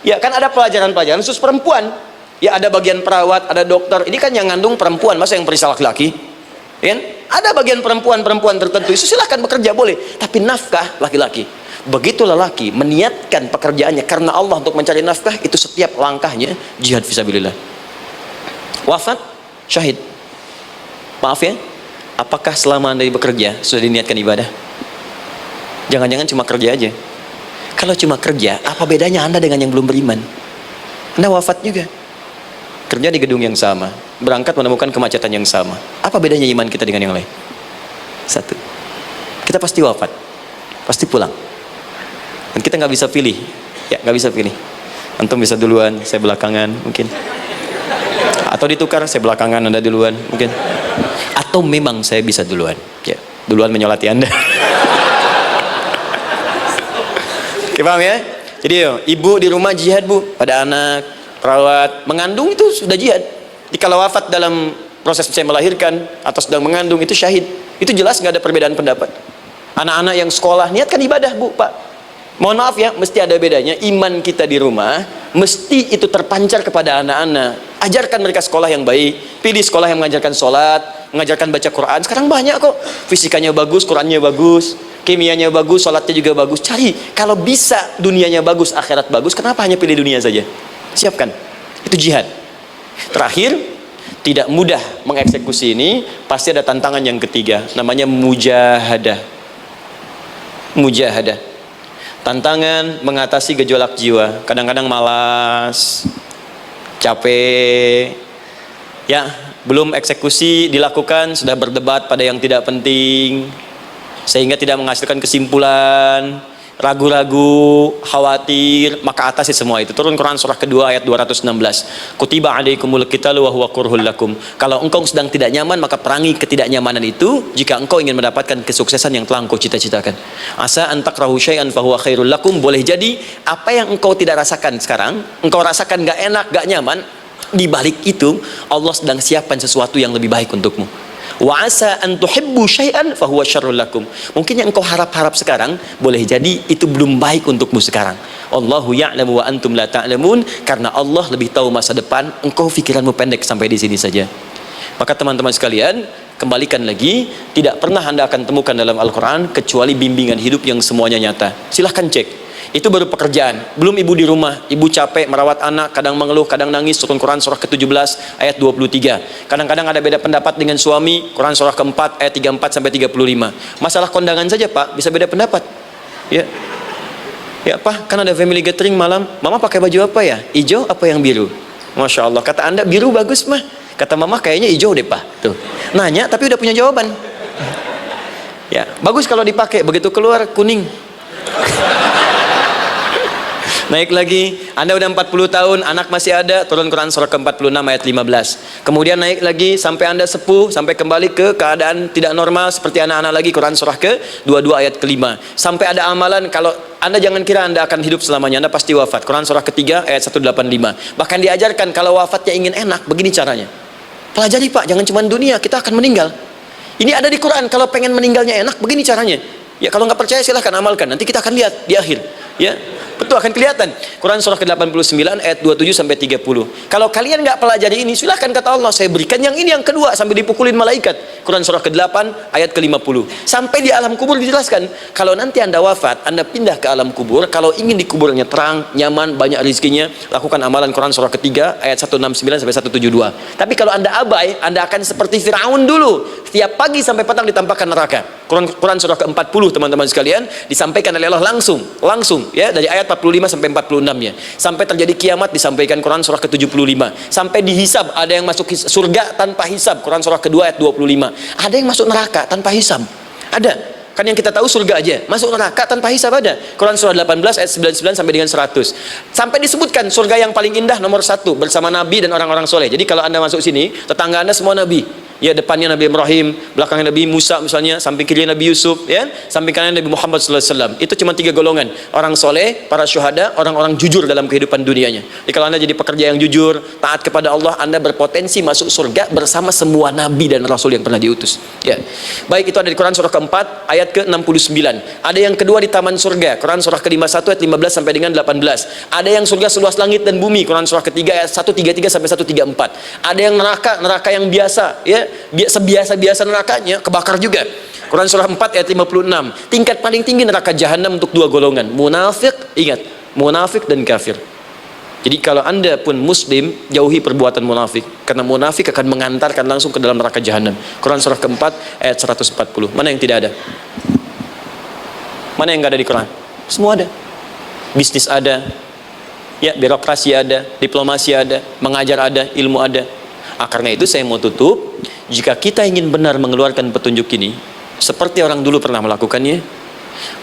Ya kan ada pelajaran-pelajaran khusus perempuan. Ya ada bagian perawat, ada dokter. Ini kan yang ngandung perempuan, masa yang perisal laki-laki? Ya kan? Ada bagian perempuan tertentu. Itu silahkan bekerja boleh. Tapi nafkah laki-laki. Begitu lelaki meniatkan pekerjaannya karena Allah untuk mencari nafkah, itu setiap langkahnya jihad fisabilillah. Wafat, syahid. Maaf ya, apakah selama Anda bekerja sudah diniatkan ibadah? Jangan-jangan cuma kerja aja. Kalau cuma kerja, apa bedanya Anda dengan yang belum beriman? Anda wafat juga, kerja di gedung yang sama, berangkat menemukan kemacetan yang sama. Apa bedanya iman kita dengan yang lain? Satu, kita pasti wafat, pasti pulang. Dan kita nggak bisa pilih, ya nggak bisa pilih. Antum bisa duluan, saya belakangan mungkin. Atau ditukar, saya belakangan, Anda duluan mungkin. Atau memang saya bisa duluan, ya duluan menyolati Anda. Oke, paham ya? Jadi ibu di rumah jihad, Bu, pada anak, perawat, mengandung itu sudah jihad. Jadi kalau wafat dalam proses saya melahirkan atau sedang mengandung itu syahid. Itu jelas nggak ada perbedaan pendapat. Anak-anak yang sekolah niatkan ibadah, Bu, Pak. Mohon maaf ya, mesti ada bedanya. Iman kita di rumah mesti itu terpancar kepada anak-anak. Ajarkan mereka sekolah yang baik. Pilih sekolah yang mengajarkan sholat, mengajarkan baca Quran. Sekarang banyak kok. Fisikanya bagus, Qurannya bagus, kimianya bagus, sholatnya juga bagus. Cari. Kalau bisa dunianya bagus, akhirat bagus, kenapa hanya pilih dunia saja? Siapkan. Itu jihad. Terakhir, tidak mudah mengeksekusi ini. Pasti ada tantangan yang ketiga. Namanya mujahadah. Mujahadah. Tantangan mengatasi gejolak jiwa. Kadang-kadang malas, capek, ya belum eksekusi dilakukan sudah berdebat pada yang tidak penting, sehingga tidak menghasilkan kesimpulan, ragu-ragu, khawatir. Maka atasi semua itu. Turun Quran surah kedua ayat 216. Kutiba alaikumul qitalu wa huwa kurhul lakum. Kalau engkau sedang tidak nyaman, maka perangi ketidaknyamanan itu jika engkau ingin mendapatkan kesuksesan yang telah engkau cita-citakan. Asa an takrahu syai'an fa huwa khairul lakum. Boleh jadi apa yang engkau tidak rasakan sekarang, engkau rasakan gak enak, gak nyaman, di balik itu Allah sedang siapkan sesuatu yang lebih baik untukmu. Wa asa an tuhibbu syai'an fa huwa syarrul lakum. Mungkin yang engkau harap-harap sekarang boleh jadi itu belum baik untukmu sekarang. Allahu ya'lamu wa antum la ta'lamun. Karena Allah lebih tahu masa depan, engkau pikiranmu pendek sampai di sini saja. Maka teman-teman sekalian, kembalikan lagi, tidak pernah Anda akan temukan dalam Al-Qur'an kecuali bimbingan hidup yang semuanya nyata. Silahkan cek. Itu baru pekerjaan. Belum ibu di rumah, ibu capek merawat anak, kadang mengeluh, kadang nangis. Turun Quran surah ke-17 ayat 23. Kadang-kadang ada beda pendapat dengan suami. Quran surah ke-4 ayat 34 sampai 35. Masalah kondangan saja, Pak, bisa beda pendapat. Ya. Ya, Pak, kan ada family gathering malam. Mama pakai baju apa ya? Hijau apa yang biru? Masya Allah, kata Anda biru bagus, mah. Kata Mama kayaknya hijau deh, Pak. Tuh. Nanya tapi udah punya jawaban. Ya, bagus kalau dipakai, begitu keluar kuning. Naik lagi, Anda udah 40 tahun, anak masih ada, turun Quran surah ke-46 ayat 15. Kemudian naik lagi sampai Anda sepuh, sampai kembali ke keadaan tidak normal seperti anak-anak lagi, Quran surah ke-22 ayat ke-5. Sampai ada amalan, kalau Anda jangan kira Anda akan hidup selamanya, Anda pasti wafat. Quran surah ke-3 ayat 185. Bahkan diajarkan kalau wafatnya ingin enak, begini caranya. Pelajari Pak, jangan cuma dunia, kita akan meninggal. Ini ada di Quran, kalau pengen meninggalnya enak, begini caranya. Ya kalau nggak percaya silahkan amalkan, nanti kita akan lihat di akhir. Ya, betul akan kelihatan. Quran surah ke-89 ayat 27 sampai 30. Kalau kalian nggak pelajari ini, silahkan kata Allah, saya berikan yang ini yang kedua sampai dipukulin malaikat. Quran surah ke-8 ayat ke-50. Sampai di alam kubur dijelaskan, kalau nanti Anda wafat, Anda pindah ke alam kubur, kalau ingin di kuburnya terang, nyaman, banyak rezekinya, lakukan amalan Quran surah ke-3 ayat 169 sampai 172. Tapi kalau Anda abai, Anda akan seperti Firaun dulu. Setiap pagi sampai petang ditampakkan neraka. Quran surah ke-40 teman-teman sekalian disampaikan oleh Allah langsung ya, dari ayat 45 sampai 46 ya. Sampai terjadi kiamat disampaikan Quran surah ke-75. Sampai dihisab, ada yang masuk surga tanpa hisab, Quran surah kedua ayat 25. Ada yang masuk neraka tanpa hisab. Ada. Kan yang kita tahu surga aja, masuk neraka tanpa hisab ada. Quran surah 18 ayat 99 sampai dengan 100. Sampai disebutkan surga yang paling indah nomor 1 bersama Nabi dan orang-orang soleh. Jadi kalau Anda masuk sini, tetangga Anda semua Nabi. Ya, depannya Nabi Ibrahim, belakangnya Nabi Musa misalnya, samping kiri Nabi Yusuf, ya, samping kanan Nabi Muhammad SAW. Itu cuma 3 golongan: orang soleh, para syuhada, orang-orang jujur dalam kehidupan dunianya. Jadi kalau Anda jadi pekerja yang jujur, taat kepada Allah, Anda berpotensi masuk surga bersama semua Nabi dan Rasul yang pernah diutus. Ya, baik, itu ada di Quran surah keempat ayat ke-69. Ada yang kedua di taman surga, Quran surah ke-51 ayat 15 sampai dengan 18. Ada yang surga seluas langit dan bumi, Quran surah ketiga ayat 133 sampai 134. Ada yang neraka yang biasa, ya, sebiasa-biasa nerakanya kebakar juga. Quran surah 4 ayat 56. Tingkat paling tinggi neraka jahanam untuk 2 golongan, munafik, ingat, munafik dan kafir. Jadi kalau Anda pun muslim, jauhi perbuatan munafik, karena munafik akan mengantarkan langsung ke dalam neraka jahanam. Quran surah keempat ayat 140. Mana yang tidak ada? Mana yang nggak ada di Quran? Semua ada. Bisnis ada, ya, birokrasi ada, diplomasi ada, mengajar ada, ilmu ada. Karena itu saya mau tutup, jika kita ingin benar mengeluarkan petunjuk ini seperti orang dulu pernah melakukannya,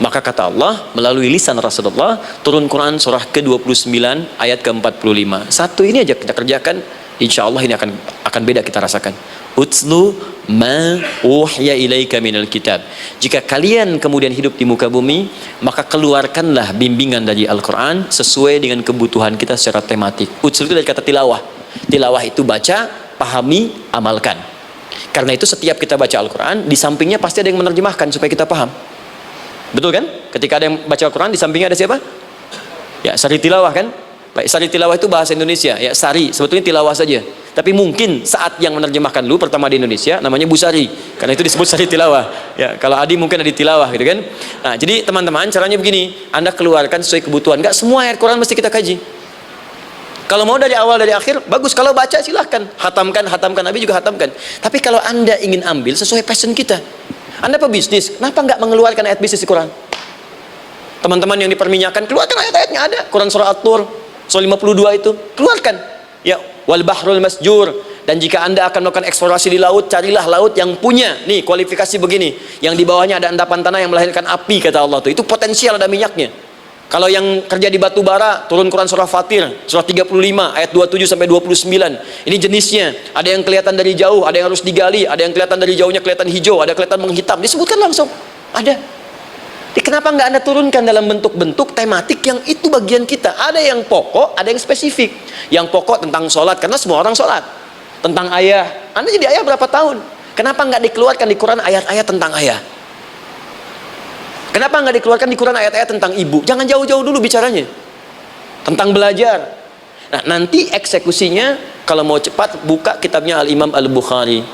maka kata Allah melalui lisan Rasulullah, turun Quran surah ke-29 ayat ke-45. Satu ini aja kita kerjakan, insya Allah ini akan beda kita rasakan. Utslu ma uhya ilaika minal kitab. Jika kalian kemudian hidup di muka bumi, maka keluarkanlah bimbingan dari Al-Quran sesuai dengan kebutuhan kita secara tematik. Utslu itu dari kata tilawah. Tilawah itu baca, pahami, amalkan. Karena itu setiap kita baca Al-Quran, di sampingnya pasti ada yang menerjemahkan supaya kita paham. Betul kan? Ketika ada yang baca Al-Quran, di sampingnya ada siapa? Ya, sari tilawah kan? Baik, sari tilawah itu bahasa Indonesia. Ya, sari, sebetulnya tilawah saja. Tapi mungkin saat yang menerjemahkan dulu pertama di Indonesia, namanya Bu Sari. Karena itu disebut sari tilawah. Ya, kalau Adi mungkin ada di tilawah gitu kan? Nah, jadi teman-teman, caranya begini. Anda keluarkan sesuai kebutuhan. Enggak semua ayat Quran mesti kita kaji. Kalau mau dari awal dari akhir, bagus. Kalau baca silahkan, hatamkan, Nabi juga hatamkan. Tapi kalau Anda ingin ambil sesuai passion kita, Anda pebisnis, kenapa nggak mengeluarkan ayat bisnis di Quran? Teman-teman yang diperminyakan, keluarkan ayat-ayatnya ada. Quran surah At-Tur, surah 52 itu, keluarkan. Ya, wal bahrul masjur. Dan jika Anda akan melakukan eksplorasi di laut, carilah laut yang punya, nih kualifikasi begini, yang di bawahnya ada endapan tanah yang melahirkan api, kata Allah tuh. Itu potensial ada minyaknya. Kalau yang kerja di batu bara, turun Quran surah Fatir, surah 35 ayat 27 sampai 29. Ini jenisnya. Ada yang kelihatan dari jauh, ada yang harus digali, ada yang kelihatan dari jauhnya kelihatan hijau, ada kelihatan menghitam. Disebutkan langsung. Ada. Jadi kenapa nggak Anda turunkan dalam bentuk-bentuk tematik yang itu bagian kita? Ada yang pokok, ada yang spesifik. Yang pokok tentang sholat, karena semua orang sholat. Tentang ayah. Anda jadi ayah berapa tahun? Kenapa nggak dikeluarkan di Quran ayat-ayat tentang ayah? Kenapa nggak dikeluarkan di Quran ayat-ayat tentang ibu? Jangan jauh-jauh dulu bicaranya. Tentang belajar. Nah, nanti eksekusinya, kalau mau cepat, buka kitabnya Al-Imam Al-Bukhari.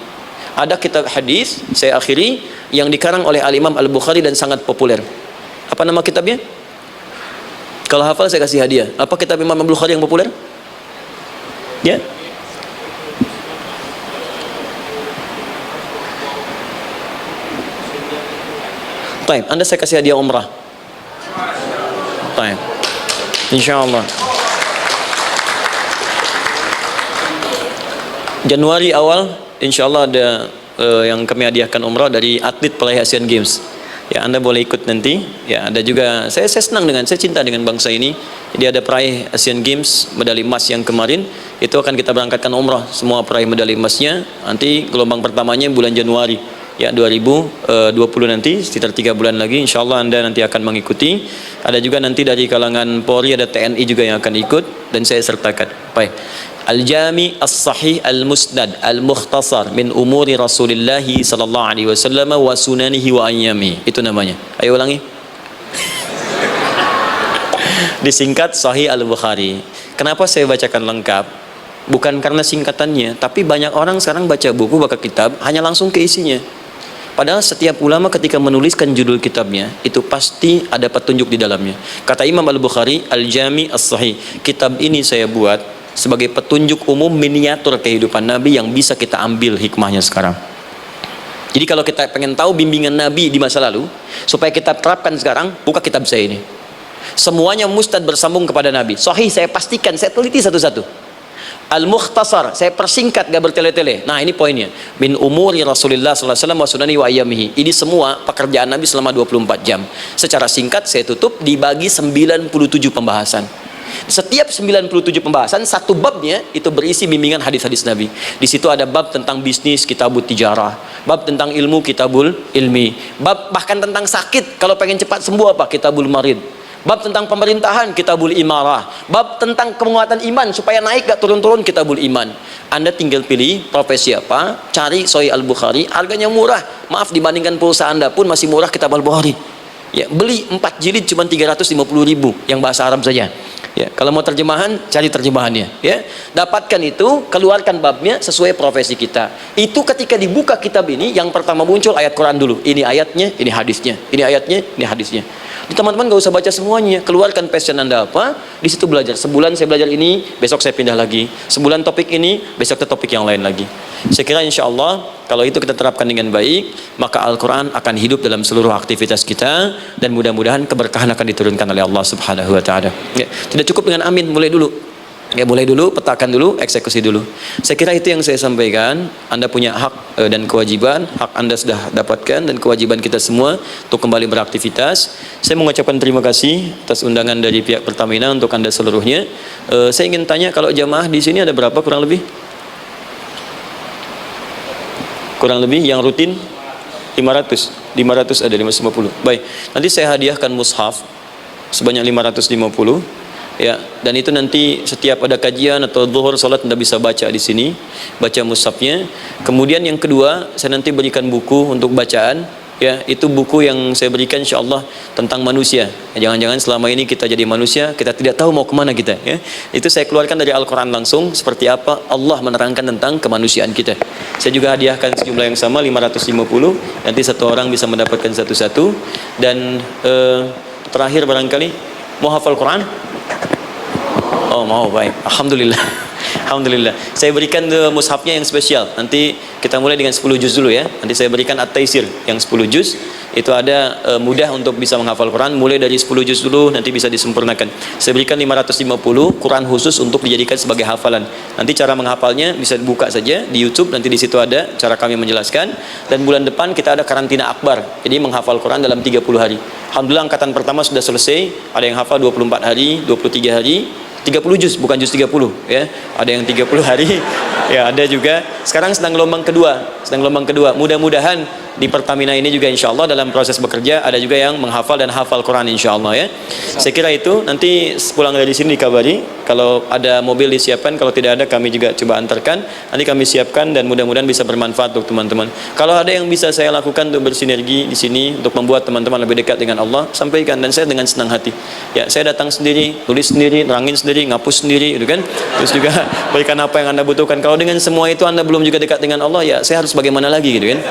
Ada kitab hadis, saya akhiri, yang dikarang oleh Al-Imam Al-Bukhari dan sangat populer. Apa nama kitabnya? Kalau hafal saya kasih hadiah. Apa kitab Imam Al-Bukhari yang populer? Ya. Taib, Anda saya kasih hadiah umrah. Taib, insyaallah. Januari awal, insyaallah ada yang kami hadiahkan umrah dari atlet peraih Asian Games. Ya, Anda boleh ikut nanti. Ya, ada juga saya senang saya cinta dengan bangsa ini. Jadi ada peraih Asian Games medali emas yang kemarin, itu akan kita berangkatkan umrah semua peraih medali emasnya. Nanti gelombang pertamanya bulan Januari ya 2020 nanti, sekitar 3 bulan lagi insyaallah Anda nanti akan mengikuti. Ada juga nanti dari kalangan Polri, ada TNI juga yang akan ikut dan saya sertakan. Baik. Al-Jami As-Sahih Al-Musnad Al-Mukhtasar min umuri Rasulillah sallallahu alaihi wasallam wa sunanihi wa ayyami. Itu namanya. Ayo ulangi. Disingkat Sahih Al-Bukhari. Kenapa saya bacakan lengkap? Bukan karena singkatannya, tapi banyak orang sekarang baca buku, baca kitab hanya langsung ke isinya. Padahal setiap ulama ketika menuliskan judul kitabnya itu pasti ada petunjuk di dalamnya. Kata Imam Al-Bukhari, Al-Jami As-Sahih, kitab ini saya buat sebagai petunjuk umum miniatur kehidupan Nabi yang bisa kita ambil hikmahnya sekarang. Jadi kalau kita pengen tahu bimbingan Nabi di masa lalu supaya kita terapkan sekarang, buka kitab saya ini. Semuanya mustad bersambung kepada Nabi. Sahih saya pastikan, saya teliti satu-satu. Al-Mukhtasar saya persingkat, gak bertele-tele. Nah ini poinnya, min umuri Rasulullah sallallahu alaihi wasallam wa sunani wa ayyamihi. Ini semua pekerjaan Nabi selama 24 jam. Secara singkat saya tutup dibagi 97 pembahasan. Setiap 97 pembahasan, satu babnya itu berisi bimbingan hadis-hadis Nabi. Di situ ada bab tentang bisnis, kitabut tijarah, bab tentang ilmu, kitabul ilmi, bab bahkan tentang sakit, kalau pengen cepat sembuh apa, kitabul marid, bab tentang pemerintahan, kitabul imarah, bab tentang penguatan iman supaya naik gak turun-turun, kitabul iman. Anda tinggal pilih profesi apa, cari Sahih Al-Bukhari, harganya murah, maaf dibandingkan pulsa Anda pun masih murah kitab Al-Bukhari. Ya, beli 4 jilid cuma 350.000 yang bahasa Arab saja. Ya, kalau mau terjemahan, cari terjemahannya. Ya, dapatkan itu, keluarkan babnya sesuai profesi kita. Itu ketika dibuka kitab ini, yang pertama muncul ayat Quran dulu. Ini ayatnya, ini hadisnya. Ini ayatnya, ini hadisnya. Teman-teman gak usah baca semuanya, keluarkan passion Anda apa, di situ belajar. Sebulan saya belajar ini, besok saya pindah lagi. Sebulan topik ini, besok ke topik yang lain lagi. Saya kira insya Allah kalau itu kita terapkan dengan baik, maka Al-Quran akan hidup dalam seluruh aktivitas kita dan mudah-mudahan keberkahan akan diturunkan oleh Allah Subhanahu Wa Taala. Ya, tidak cukup dengan amin, mulai dulu. Ya, mulai dulu, petakan dulu, eksekusi dulu. Saya kira itu yang saya sampaikan. Anda punya hak dan kewajiban. Hak Anda sudah dapatkan dan kewajiban kita semua untuk kembali beraktivitas. Saya mengucapkan terima kasih atas undangan dari pihak Pertamina untuk Anda seluruhnya. Saya ingin tanya, kalau jamaah di sini ada berapa kurang lebih? Kurang lebih yang rutin 500 ada 550. Baik, nanti saya hadiahkan mushaf sebanyak 550. Ya, dan itu nanti setiap ada kajian atau zuhur salat Anda bisa baca di sini, baca mushafnya. Kemudian yang kedua, saya nanti berikan buku untuk bacaan. Ya, itu buku yang saya berikan insyaallah tentang manusia. Jangan-jangan selama ini kita jadi manusia, kita tidak tahu mau kemana kita. Ya, itu saya keluarkan dari Al-Quran langsung, seperti apa Allah menerangkan tentang kemanusiaan kita. Saya juga hadiahkan sejumlah yang sama 550. Nanti satu orang bisa mendapatkan satu-satu. Dan terakhir barangkali mau hafal Quran? Oh mau, baik, Alhamdulillah. Alhamdulillah. Saya berikan mushafnya yang spesial. Nanti kita mulai dengan 10 juz dulu ya. Nanti saya berikan At-Taisir yang 10 juz. Itu ada mudah untuk bisa menghafal Quran. Mulai dari 10 juz dulu, nanti bisa disempurnakan. Saya berikan 550 Quran khusus untuk dijadikan sebagai hafalan. Nanti cara menghafalnya bisa dibuka saja di YouTube. Nanti di situ ada cara kami menjelaskan. Dan bulan depan kita ada karantina akbar. Jadi menghafal Quran dalam 30 hari. Alhamdulillah angkatan pertama sudah selesai. Ada yang hafal 24 hari, 23 hari. 30 juz, bukan juz 30 ya. Ada yang 30 hari. Ya, ada juga. Sekarang sedang gelombang kedua. Mudah-mudahan di Pertamina ini juga insyaallah dalam proses bekerja ada juga yang menghafal dan hafal Quran insyaallah ya. Saya kira itu, nanti pulang dari sini dikabari kalau ada mobil disiapkan, kalau tidak ada kami juga coba antarkan. Nanti kami siapkan dan mudah-mudahan bisa bermanfaat untuk teman-teman. Kalau ada yang bisa saya lakukan untuk bersinergi di sini untuk membuat teman-teman lebih dekat dengan Allah, sampaikan, dan saya dengan senang hati. Ya, saya datang sendiri, tulis sendiri, nerangin sendiri, ngapus sendiri gitu kan. Terus juga berikan apa yang Anda butuhkan. Kalau dengan semua itu Anda belum juga dekat dengan Allah, ya saya harus bagaimana lagi gitu kan.